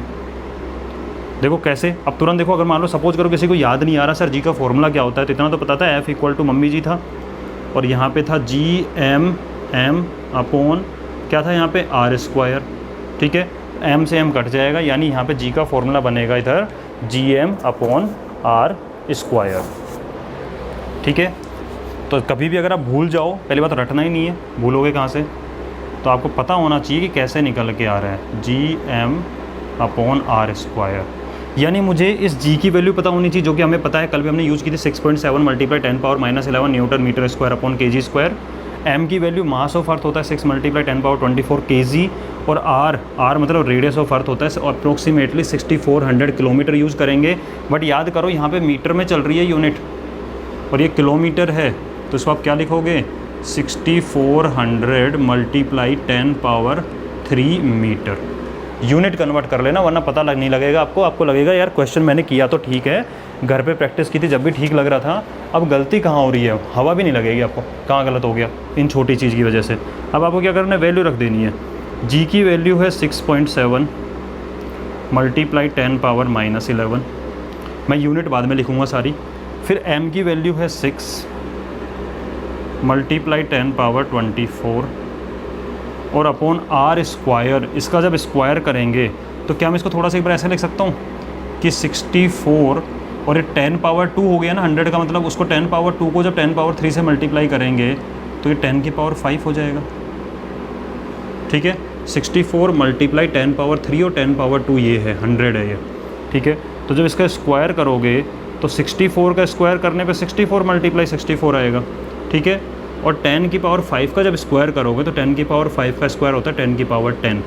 देखो कैसे, अब तुरंत देखो, अगर मान लो सपोज करो किसी को याद नहीं आ रहा सर जी का फॉर्मूला क्या होता है, तो इतना तो पता था F = मम्मी जी था, और यहाँ पे था GM/m क्या था यहाँ पे r², ठीक है। m से m कट जाएगा, यानी यहाँ पे g का फॉर्मूला बनेगा इधर GM/r², ठीक है। तो कभी भी अगर आप भूल जाओ, पहली बात रटना ही नहीं है, भूलोगे कहाँ से, तो आपको पता होना चाहिए कि कैसे निकल के आ रहा है, GM/r²। यानी मुझे इस g की वैल्यू पता होनी चाहिए, जो कि हमें पता है, कल भी हमने यूज़ की थी 6.7 × 10⁻⁻11 newton metre square upon kg²। m की वैल्यू मास ऑफ अर्थ होता है 6 × 10⁻24 kg, और r मतलब रेडियस ऑफ अर्थ होता है अप्रोक्सीमेटली 6400 किलोमीटर यूज़ करेंगे। बट याद करो यहाँ पे मीटर में चल रही है यूनिट, और ये किलोमीटर है, तो इसको आप क्या लिखोगे, 6400 × 10⁻³ मीटर। यूनिट कन्वर्ट कर लेना, वरना पता नहीं लगेगा आपको लगेगा यार क्वेश्चन मैंने किया तो ठीक है, घर पे प्रैक्टिस की थी जब भी ठीक लग रहा था, अब गलती कहाँ हो रही है, हवा भी नहीं लगेगी आपको कहाँ गलत हो गया इन छोटी चीज़ की वजह से। अब आपको क्या करना है, वैल्यू रख देनी है। जी की वैल्यू है 6.7 × 10⁻11, मैं यूनिट बाद में लिखूँगा सारी। फिर m की वैल्यू है 6 × 10⁻24, और अपॉन r², इसका जब स्क्वायर करेंगे तो क्या मैं इसको थोड़ा सा एक बार ऐसे लिख सकता हूँ कि 64, और ये 10⁻2 हो गया ना, 100 का मतलब, उसको 10⁻2 को जब 10⁻3 से मल्टीप्लाई करेंगे तो ये 10⁵ हो जाएगा, ठीक है। 64 × 10⁻3 और 10⁻2 ये है, 100 है ये, ठीक है। तो जब इसका स्क्वायर करोगे तो 64 का स्क्वायर करने पे 64 × 64 आएगा, ठीक है। और 10⁵ का जब स्क्वायर करोगे तो 10⁵ का स्क्वायर होता है 10⁻10।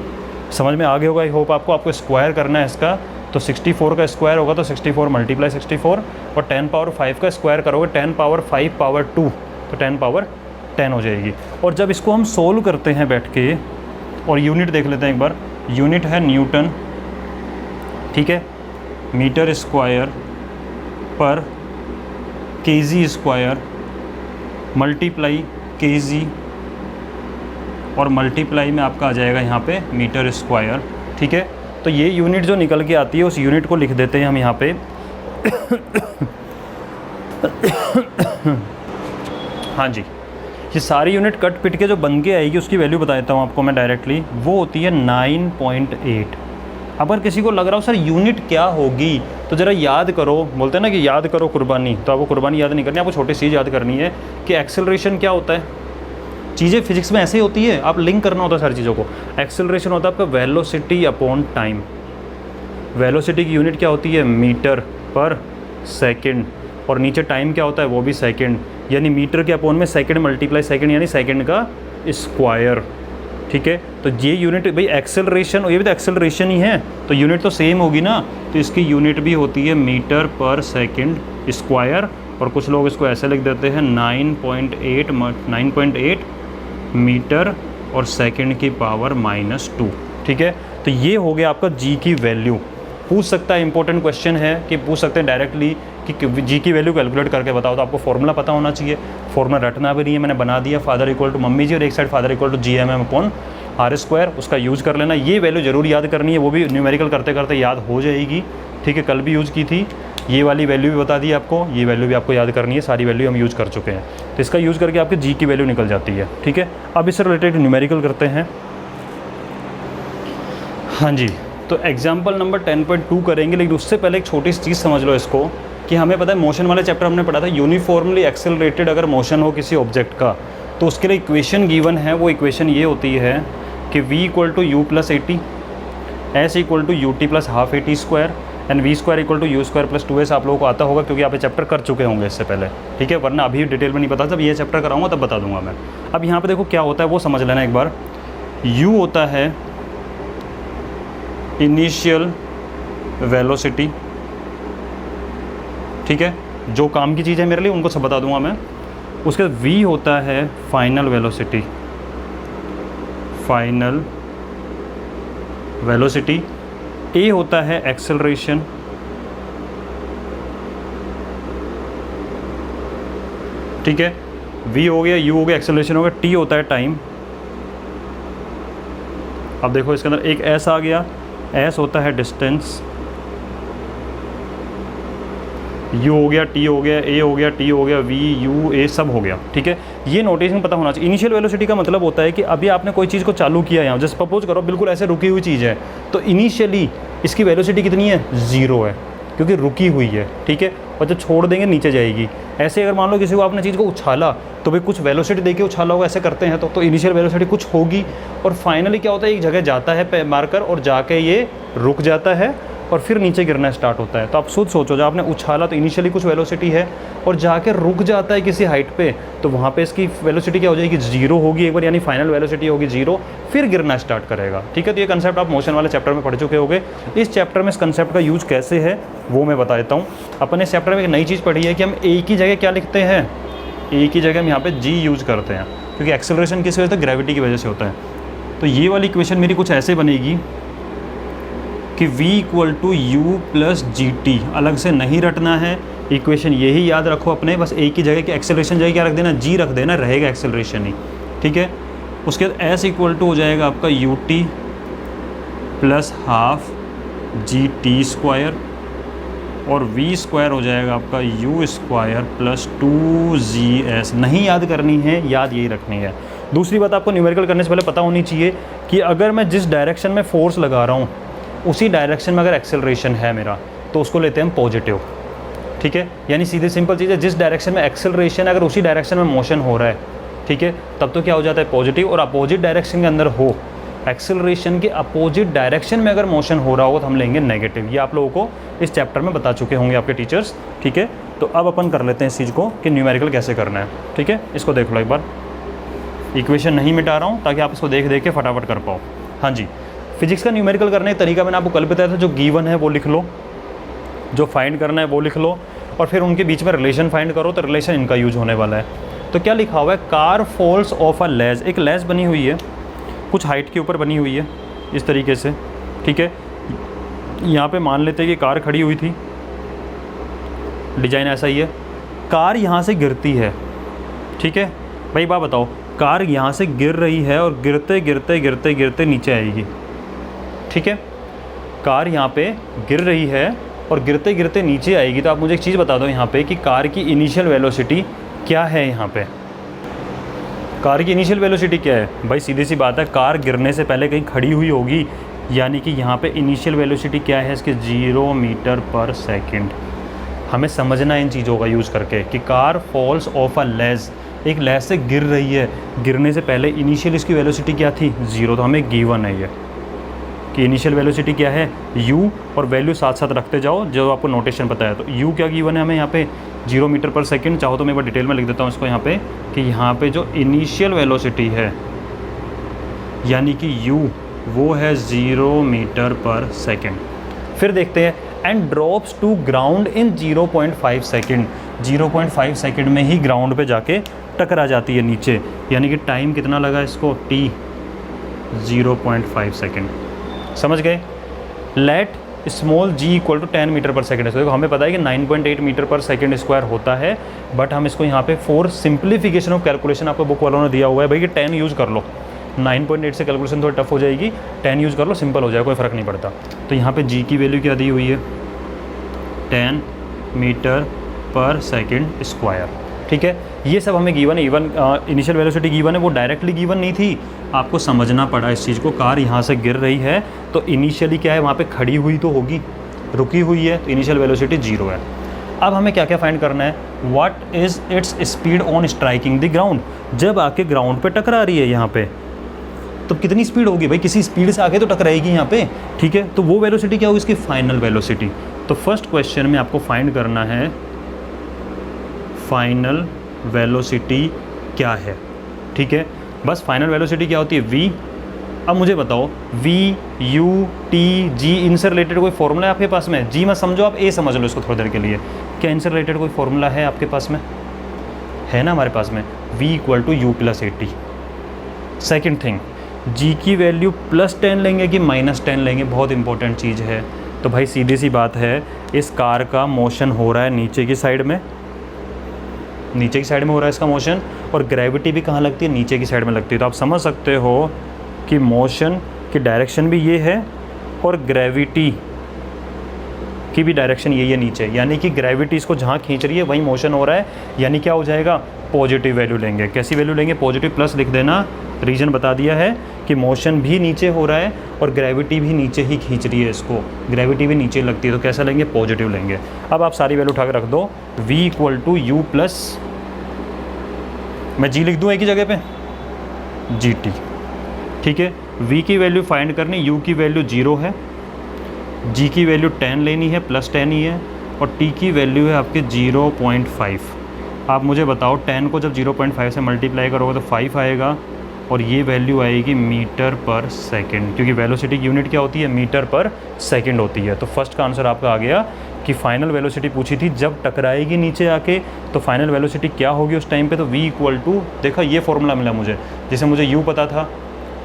समझ में आ गया होगा, आई होप आपको स्क्वायर करना है इसका, तो 64 का स्क्वायर होगा तो 64 × 64, और 10⁻5 का स्क्वायर करोगे 10⁻5/2 तो 10⁻10 हो जाएगी। और जब इसको हम सोल्व करते हैं बैठ के, और यूनिट देख लेते हैं एक बार, यूनिट है न्यूटन, ठीक है, मीटर स्क्वायर पर kg² मल्टीप्लाई kg, और मल्टीप्लाई में आपका आ जाएगा यहाँ पे मीटर स्क्वायर, ठीक है। तो ये यूनिट जो निकल के आती है उस यूनिट को लिख देते हैं हम यहाँ पे हाँ जी, ये सारी यूनिट कट पिट के जो बन के आएगी उसकी वैल्यू बता देता हूँ आपको मैं डायरेक्टली, वो होती है 9.8। अगर किसी को लग रहा हो सर यूनिट क्या होगी, तो ज़रा याद करो, बोलते हैं ना कि याद करो कुर्बानी, तो आपको कुर्बानी याद नहीं करनी, आपको छोटी चीज़ याद करनी है कि एक्सेलरेशन क्या होता है। चीज़ें फिजिक्स में ऐसे ही होती है, आप लिंक करना होता है सारी चीज़ों को। एक्सेलरेशन होता है आपका वेलोसिटी अपॉन टाइम। वेलोसिटी की यूनिट क्या होती है, मीटर पर सेकेंड, और नीचे टाइम क्या होता है, वो भी सेकेंड, यानी मीटर के अपॉन में सेकेंड मल्टीप्लाई सेकेंड, यानी सेकेंड का स्क्वायर, ठीक है। तो ये यूनिट भाई एक्सेलरेशन, ये भी तो एक्सेलरेशन ही है, तो यूनिट तो सेम होगी ना, तो इसकी यूनिट भी होती है मीटर पर सेकंड स्क्वायर, और कुछ लोग इसको ऐसे लिख देते हैं 9.8 मीटर और सेकंड की पावर -2। ठीक है, तो ये हो गया आपका जी की वैल्यू। पूछ सकता है, इंपॉर्टेंट क्वेश्चन है कि पूछ सकते हैं डायरेक्टली कि जी की वैल्यू कैलकुलेट करके बताओ, तो आपको फॉर्मूला पता होना चाहिए। फॉर्मूला रटना भी नहीं है, मैंने बना दिया, फादर इक्वल टू मम्मी जी और एक side father equal to GMM/r², उसका यूज़ कर लेना। ये वैल्यू जरूर याद करनी है, वो भी न्यूमेरिकल करते करते याद हो जाएगी। ठीक है, कल भी यूज़ की थी, ये वाली वैल्यू भी बता दी आपको, ये वैल्यू भी आपको याद करनी है, सारी वैल्यू हम यूज़ कर चुके हैं। तो इसका यूज़ करके आपकी जी की वैल्यू निकल जाती है। ठीक है, अब इससे रिलेटेड न्यूमेरिकल करते हैं। हाँ जी, तो एग्जाम्पल नंबर 10.2 करेंगे, लेकिन उससे पहले एक छोटी सी चीज़ समझ लो इसको, कि हमें पता है मोशन वाले चैप्टर हमने पढ़ा था, यूनिफॉर्मली एक्सेलरेटेड अगर मोशन हो किसी ऑब्जेक्ट का, तो उसके लिए इक्वेशन गिवन है। वो इक्वेशन ये होती है कि v = u + at, s = ut + ½ at² and v² = u² + 2s। आप लोगों को आता होगा क्योंकि आप ये चैप्टर कर चुके होंगे इससे पहले। ठीक है, वरना अभी डिटेल में नहीं पता, जब ये चैप्टर कराऊंगा तब बता दूंगा मैं। अब यहाँ पे देखो क्या होता है वो समझ लेना एक बार। u होता है इनिशियल वेलोसिटी, ठीक है, जो काम की चीज़ है मेरे लिए उनको सब बता दूंगा मैं। उसके बाद v होता है final velocity, final velocity. a होता है एक्सेलरेशन, ठीक है, v हो गया, u हो गया, एक्सेलरेशन हो गया, t होता है टाइम। अब देखो इसके अंदर एक s आ गया, s होता है डिस्टेंस, u हो गया, t हो गया, a हो गया, t हो गया, v u a सब हो गया। ठीक है, ये नोटेशन पता होना चाहिए। इनिशियल वेलोसिटी का मतलब होता है कि अभी आपने कोई चीज़ को चालू किया, यहाँ जैसे सपोज करो बिल्कुल ऐसे रुकी हुई चीज़ है, तो इनिशियली इसकी वेलोसिटी कितनी है, 0 है, क्योंकि रुकी हुई है। ठीक है, और जब छोड़ देंगे नीचे जाएगी। ऐसे अगर मान लो किसी को आपने चीज़ को उछाला, तो भाई कुछ वेलोसिटी देके उछाला होगा, ऐसे करते हैं तो इनिशियल वेलोसिटी कुछ होगी, और फाइनली क्या होता है, एक जगह जाता है मारकर और जाके ये रुक जाता है और फिर नीचे गिरना स्टार्ट होता है। तो आप खुद सोचो, जब आपने उछाला तो इनिशियली कुछ वेलोसिटी है और जाके रुक जाता है किसी हाइट पे, तो वहाँ पे इसकी वेलोसिटी क्या हो जाएगी, 0 होगी एक बार, यानी फाइनल वेलोसिटी होगी 0, फिर गिरना स्टार्ट करेगा। ठीक है, तो ये कंसेप्ट आप मोशन वाले चैप्टर में पढ़ चुके होंगे। इस चैप्टर में इस कंसेप्ट का यूज़ कैसे है वो मैं बता देता हूँ। अपने इस चैप्टर में एक नई चीज़ पढ़ी है कि हम ए की जगह क्या लिखते हैं, ए की जगह हम यहाँ पे जी यूज़ करते हैं, क्योंकि एक्सेलरेशन किस वजह से, ग्रेविटी की वजह से होता है। तो ये वाली इक्वेशन मेरी कुछ ऐसे बनेगी कि v = u + gt, अलग से नहीं रटना है, इक्वेशन यही याद रखो अपने, बस एक ही जगह की एक्सेलरेशन जगह क्या रख देना, g रख देना, रहेगा एक्सेलरेशन ही। ठीक है, उसके बाद s = हो जाएगा आपका ut + ½ gt² और v² हो जाएगा आपका u² + 2gs। नहीं याद करनी है, याद यही रखनी है। दूसरी बात आपको न्यूमेरिकल करने से पहले पता होनी चाहिए कि अगर मैं जिस डायरेक्शन में फोर्स लगा रहा हूँ उसी डायरेक्शन में अगर एक्सेलरेशन है मेरा, तो उसको लेते हैं हम पॉजिटिव। ठीक है, यानी सीधे सिंपल चीज़ है, जिस डायरेक्शन में एक्सेलरेशन अगर उसी डायरेक्शन में मोशन हो रहा है, ठीक है, तब तो क्या हो जाता है पॉजिटिव। और अपोजिट डायरेक्शन के अंदर हो, एक्सेलरेशन के अपोजिट डायरेक्शन में अगर मोशन हो रहा हो तो हम लेंगे नेगेटिव। ये आप लोगों को इस चैप्टर में बता चुके होंगे आपके टीचर्स। ठीक है, तो अब अपन कर लेते हैं इस चीज़ को कि न्यूमेरिकल कैसे करना है। ठीक है, इसको देख लो एक बार, इक्वेशन नहीं मिटा रहा हूँ ताकि आप इसको देख देख के फटाफट कर पाओ। हाँ जी, फिजिक्स का न्यूमेरिकल करने का तरीका मैंने आपको कल बताया था, जो गिवन है वो लिख लो, जो फाइंड करना है वो लिख लो, और फिर उनके बीच में रिलेशन फाइंड करो, तो रिलेशन इनका यूज होने वाला है। तो क्या लिखा हुआ है, कार फॉल्स ऑफ अ लेज। एक लेज बनी हुई है, कुछ हाइट के ऊपर बनी हुई है इस तरीके से। ठीक है, यहाँ पे मान लेते हैं कि कार खड़ी हुई थी, डिजाइन ऐसा ही है, कार यहाँ से गिरती है। ठीक है भाई, बात बताओ, कार यहाँ से गिर रही है और गिरते गिरते गिरते गिरते नीचे आएगी। ठीक है, कार यहाँ पे गिर रही है और गिरते गिरते नीचे आएगी। तो आप मुझे एक चीज़ बता दो यहाँ पे कि कार की इनिशियल वेलोसिटी क्या है। यहाँ पे कार की इनिशियल वेलोसिटी क्या है भाई, सीधी सी बात है, कार गिरने से पहले कहीं खड़ी हुई होगी, यानी कि यहाँ पे इनिशियल वेलोसिटी क्या है इसके, 0 मीटर/सेकंड। हमें समझना है इन चीज़ों का यूज़ करके कि कार फॉल्स ऑफ अ लेज, एक लेज से गिर रही है, गिरने से पहले इनिशियल इसकी वेलोसिटी क्या थी, 0। तो हमें गिवन है ये कि इनिशियल वेलोसिटी क्या है, u, और वैल्यू साथ साथ रखते जाओ जो आपको नोटेशन पता है। तो u क्या गिवन है हमें यहाँ पे, 0 मीटर/सेकंड। चाहो तो मैं एक बार डिटेल में लिख देता हूँ इसको यहाँ पे, कि यहाँ पे जो इनिशियल वेलोसिटी है यानी कि u वो है 0 मीटर पर सेकेंड। फिर देखते हैं and drops to ground in 0.5 second. 0.5 second में ही ग्राउंड पे जाके टकरा जाती है नीचे, यानी कि टाइम कितना लगा इसको, t 0.5 सेकेंड। समझ गए। Let small g equal to 10 metre per second है। देखो हमें पता है कि 9.8 मीटर पर सेकेंड स्क्वायर होता है, बट हम इसको यहाँ पे फॉर सिंप्लीफिकेशन ऑफ कैलकुलेशन आपको बुक वालों ने दिया हुआ है भाई कि 10 यूज़ कर लो। 9.8 से कैलकुलेशन थोड़ी टफ हो जाएगी, 10 यूज़ कर लो, सिंपल हो जाएगा, कोई फ़र्क नहीं पड़ता। तो यहाँ पे g की वैल्यू क्या दी हुई है, 10 मीटर पर सेकेंड स्क्वायर। ठीक है, ये सब हमें गिवन है। इवन इनिशियल वेलोसिटी गिवन है, वो डायरेक्टली गिवन नहीं थी, आपको समझना पड़ा इस चीज़ को। कार यहाँ से गिर रही है तो इनिशियली क्या है, वहाँ पे खड़ी हुई तो होगी, रुकी हुई है, तो इनिशियल वेलोसिटी 0 है। अब हमें क्या क्या फाइंड करना है, what is its speed on striking the ground. जब आके ग्राउंड पे टकरा रही है यहाँ पे, तो कितनी स्पीड होगी भाई, किसी स्पीड से आके तो टकराएगी यहाँ पे। ठीक है, तो वो वेलोसिटी क्या होगी, इसकी फाइनल वेलोसिटी। तो फर्स्ट क्वेश्चन में आपको फाइंड करना है फाइनल वेलोसिटी क्या है। ठीक है, बस फाइनल वेलोसिटी क्या होती है, v। अब मुझे बताओ v, u, t, g, इनसे रिलेटेड कोई फॉर्मूला है आपके पास में। g मत समझो आप, a समझ लो इसको थोड़ी देर के लिए। क्या इनसे रिलेटेड कोई फॉर्मूला है आपके पास में, है ना हमारे पास में, v equal to u plus 80। Second thing, g की वैल्यू +10 लेंगे कि -10 लेंगे, बहुत इंपॉर्टेंट चीज़ है। तो भाई सीधी सी बात है, इस कार का मोशन हो रहा है नीचे की साइड में, नीचे की साइड में हो रहा है इसका मोशन, और ग्रेविटी भी कहाँ लगती है, नीचे की साइड में लगती है। तो आप समझ सकते हो कि मोशन की डायरेक्शन भी ये है और ग्रेविटी की भी डायरेक्शन यही है नीचे, यानी कि ग्रेविटी इसको जहाँ खींच रही है वहीं मोशन हो रहा है, यानी क्या हो जाएगा, पॉजिटिव वैल्यू लेंगे। कैसी वैल्यू लेंगे, पॉजिटिव, प्लस लिख देना, रीजन बता दिया है कि मोशन भी नीचे हो रहा है और ग्रेविटी भी नीचे ही खींच रही है इसको, ग्रेविटी भी नीचे लगती है, तो कैसा लेंगे, पॉजिटिव लेंगे। अब आप सारी वैल्यू उठा के रख दो, v equal to u plus, मैं g लिख दूँ एक ही जगह पे, gt। ठीक है, v की वैल्यू फाइंड करनी, u की वैल्यू 0 है, g की वैल्यू 10 लेनी है, +10 ही है, और t की वैल्यू है आपके 0.5। आप मुझे बताओ 10 को जब 0.5 से मल्टीप्लाई करोगे तो 5 आएगा, और ये वैल्यू आएगी मीटर पर सेकंड, क्योंकि वेलोसिटी की यूनिट क्या होती है, मीटर पर सेकंड होती है। तो फर्स्ट का आंसर आपका आ गया कि फाइनल वेलोसिटी पूछी थी, जब टकराएगी नीचे आके तो फाइनल वेलोसिटी क्या होगी उस टाइम पे, तो v इक्वल टू, देखा ये फॉर्मूला मिला मुझे, जैसे मुझे u पता था,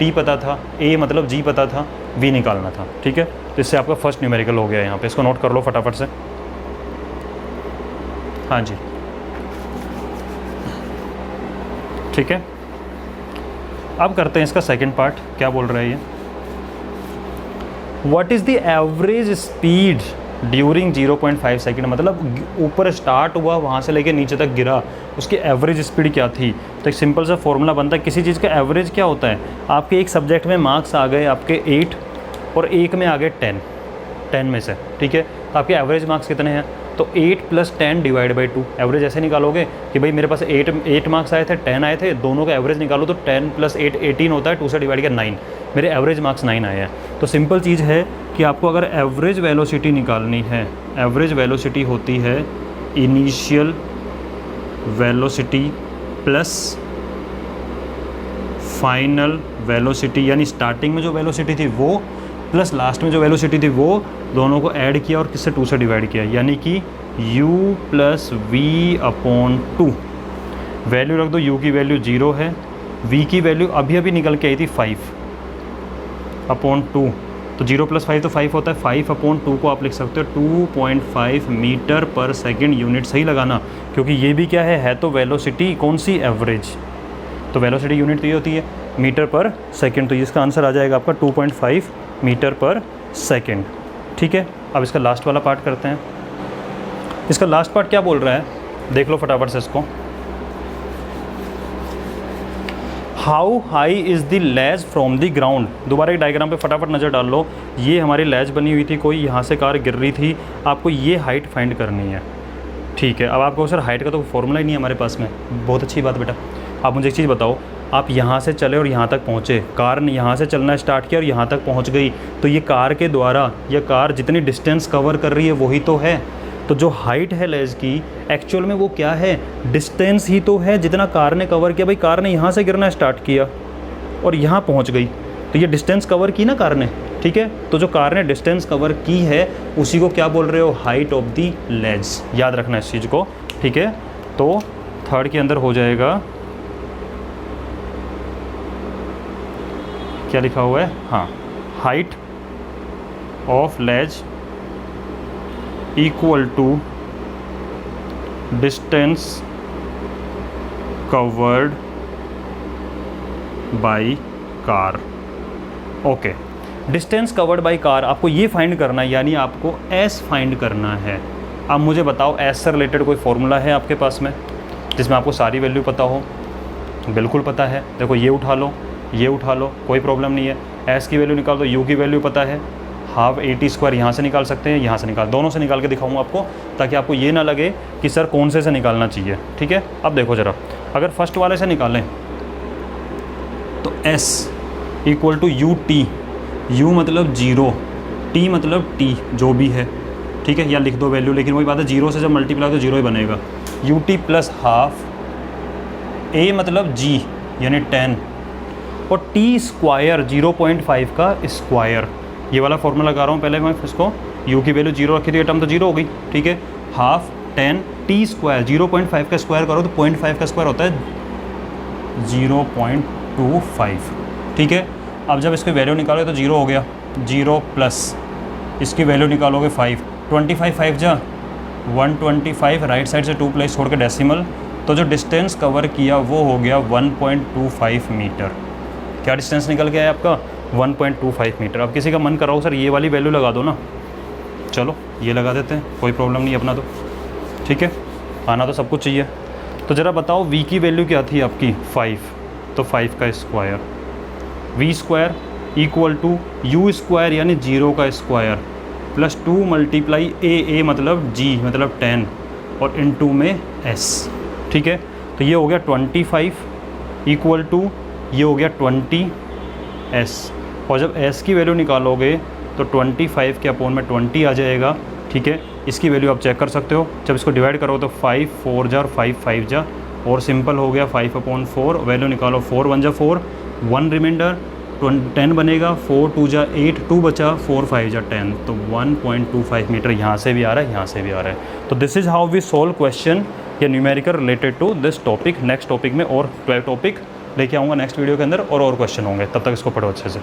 t पता था, a मतलब g पता था, v निकालना था। ठीक है, तो इससे आपका फर्स्ट न्यूमेरिकल हो गया यहाँ पे, इसको नोट कर लो फटाफट से। हाँ जी, ठीक है, अब करते हैं इसका सेकंड पार्ट। क्या बोल रहा है ये, what is the average speed during 0.5 second, मतलब ऊपर स्टार्ट हुआ वहाँ से लेके नीचे तक गिरा, उसकी एवरेज स्पीड क्या थी। तो एक सिंपल सा फॉर्मूला बनता है, किसी चीज़ का एवरेज क्या होता है, आपके एक सब्जेक्ट में मार्क्स आ गए आपके 8 और एक में आ गए 10 में से। ठीक है, तो आपके एवरेज मार्क्स कितने हैं, तो 8 + 10 डिवाइड बाई 2। एवरेज ऐसे निकालोगे कि भाई मेरे पास 8 मार्क्स आए थे, 10 आए थे, दोनों का एवरेज निकालो तो 10 + 8 18 होता है, 2 से डिवाइड किया 9, मेरे एवरेज मार्क्स 9 आए हैं। तो सिंपल चीज़ है कि आपको अगर एवरेज वेलोसिटी निकालनी है, एवरेज वेलोसिटी होती है initial velocity plus final velocity, यानी स्टार्टिंग में जो वेलोसिटी थी वो प्लस लास्ट में जो वेलोसिटी थी वो, दोनों को ऐड किया और किससे 2 से डिवाइड किया, यानी कि u + v/2। वैल्यू रख दो, u की वैल्यू 0 है, v की वैल्यू अभी निकल के आई थी 5/2, तो 0 + 5 तो 5 होता है, 5/2 को आप लिख सकते हो 2.5 मीटर पर सेकेंड। यूनिट सही लगाना, क्योंकि ये भी क्या है तो वेलोसिटी, कौन सी, एवरेज। तो वेलोसिटी यूनिट तो ये होती है मीटर पर सेकेंड, तो इसका आंसर आ जाएगा आपका 2.5 मीटर पर सेकेंड। ठीक है, अब इसका लास्ट वाला पार्ट करते हैं। इसका लास्ट पार्ट क्या बोल रहा है, देख लो फटाफट से इसको। How high is the ledge from the ground. दोबारा एक डायग्राम पे फटाफट नज़र डाल लो, ये हमारी लेज बनी हुई थी, कोई यहाँ से कार गिर रही थी, आपको ये हाइट फाइंड करनी है। ठीक है, अब आपको सर हाइट का तो फॉर्मूला ही नहीं है हमारे पास में, बहुत अच्छी बात बेटा। आप मुझे एक चीज़ बताओ, आप यहाँ से चले और यहाँ तक पहुँचे, कार ने यहाँ से चलना स्टार्ट किया और यहाँ तक पहुँच गई, तो ये कार के द्वारा, या कार जितनी डिस्टेंस कवर कर रही है वही तो है। तो जो हाइट है लेज की, एक्चुअल में वो क्या है, डिस्टेंस ही तो है जितना कार ने कवर किया। भाई कार ने यहाँ से गिरना स्टार्ट किया और यहाँ पहुँच गई, तो ये डिस्टेंस कवर की ना कार ने, ठीक है। तो जो कार ने डिस्टेंस कवर की है उसी को क्या बोल रहे हो, हाइट ऑफ द लेज। याद रखना इस चीज़ को, ठीक है। तो थर्ड के अंदर हो जाएगा, क्या लिखा हुआ है, हाँ, height of ledge equal to distance covered by car. Okay, distance covered by car आपको ये फाइंड करना है, यानी आपको एस फाइंड करना है। अब मुझे बताओ एस से रिलेटेड कोई फॉर्मूला है आपके पास में जिसमें आपको सारी वैल्यू पता हो? बिल्कुल पता है। देखो ये उठा लो, ये उठा लो, कोई प्रॉब्लम नहीं है। एस की वैल्यू निकाल दो, यू की वैल्यू पता है, हाफ AT स्क्वायर यहाँ से निकाल सकते हैं, यहाँ से निकाल, दोनों से निकाल के दिखाऊंगा आपको, ताकि आपको ये ना लगे कि सर कौन से निकालना चाहिए, ठीक है। अब देखो ज़रा, अगर फर्स्ट वाले से निकालें तो S equal to UT, U मतलब 0, T मतलब T जो भी है, ठीक है, या लिख दो वैल्यू, लेकिन वही बात है 0 से जब मल्टीप्लाई तो 0 ही बनेगा। UT प्लस हाफ, A मतलब G यानी 10, और T स्क्वायर 0.5 का स्क्वायर। ये वाला फॉर्मूला लगा रहा हूँ पहले मैं इसको, U की वैल्यू 0 रखी थी, ये टर्म तो 0 हो गई, ठीक है। हाफ 10 T स्क्वायर 0.5 का स्क्वायर करो तो 0.5 का स्क्वायर होता है 0.25, ठीक है। अब जब इसकी वैल्यू निकालोगे तो 0 हो गया, 0 प्लस इसकी वैल्यू निकालोगे 5, 25 5 जा 125, राइट साइड से 2 प्लेस छोड़ के डेसिमल, तो जो डिस्टेंस कवर किया वो हो गया 1.25 मीटर। क्या डिस्टेंस निकल के आया आपका? 1.25 मीटर। अब किसी का मन कर रहा हो सर ये वाली वैल्यू लगा दो ना, चलो ये लगा देते हैं, कोई प्रॉब्लम नहीं अपना तो, ठीक है, आना तो सब कुछ चाहिए। तो ज़रा बताओ V की वैल्यू क्या थी आपकी? 5, तो 5 का square, V square equal to U square यानी 0 का स्क्वायर प्लस 2 मल्टीप्लाई A मतलब G मतलब 10 और इनटू में S, ठीक है। तो ये हो गया 25 इक्वल टू ये हो गया 20S, और जब S की वैल्यू निकालोगे तो 25 के अपोन में 20 आ जाएगा, ठीक है। इसकी वैल्यू आप चेक कर सकते हो, जब इसको डिवाइड करो तो 5 4 जा और 5 5 जा, और सिंपल हो गया 5/4, वैल्यू निकालो 4 1 जा 4, 1 रिमाइंडर 10 बनेगा, 4 2 जा 8, 2 बचा, 4 5 जा 10, तो 1.25 मीटर यहाँ से भी आ रहा है, यहाँ से भी आ रहा है। तो this is how we solve question या numerical related to this topic. Next topic में और 12 टॉपिक लेके आऊँगा नेक्स्ट वीडियो के अंदर, और क्वेश्चन होंगे, तब तक इसको पढ़ो अच्छे से।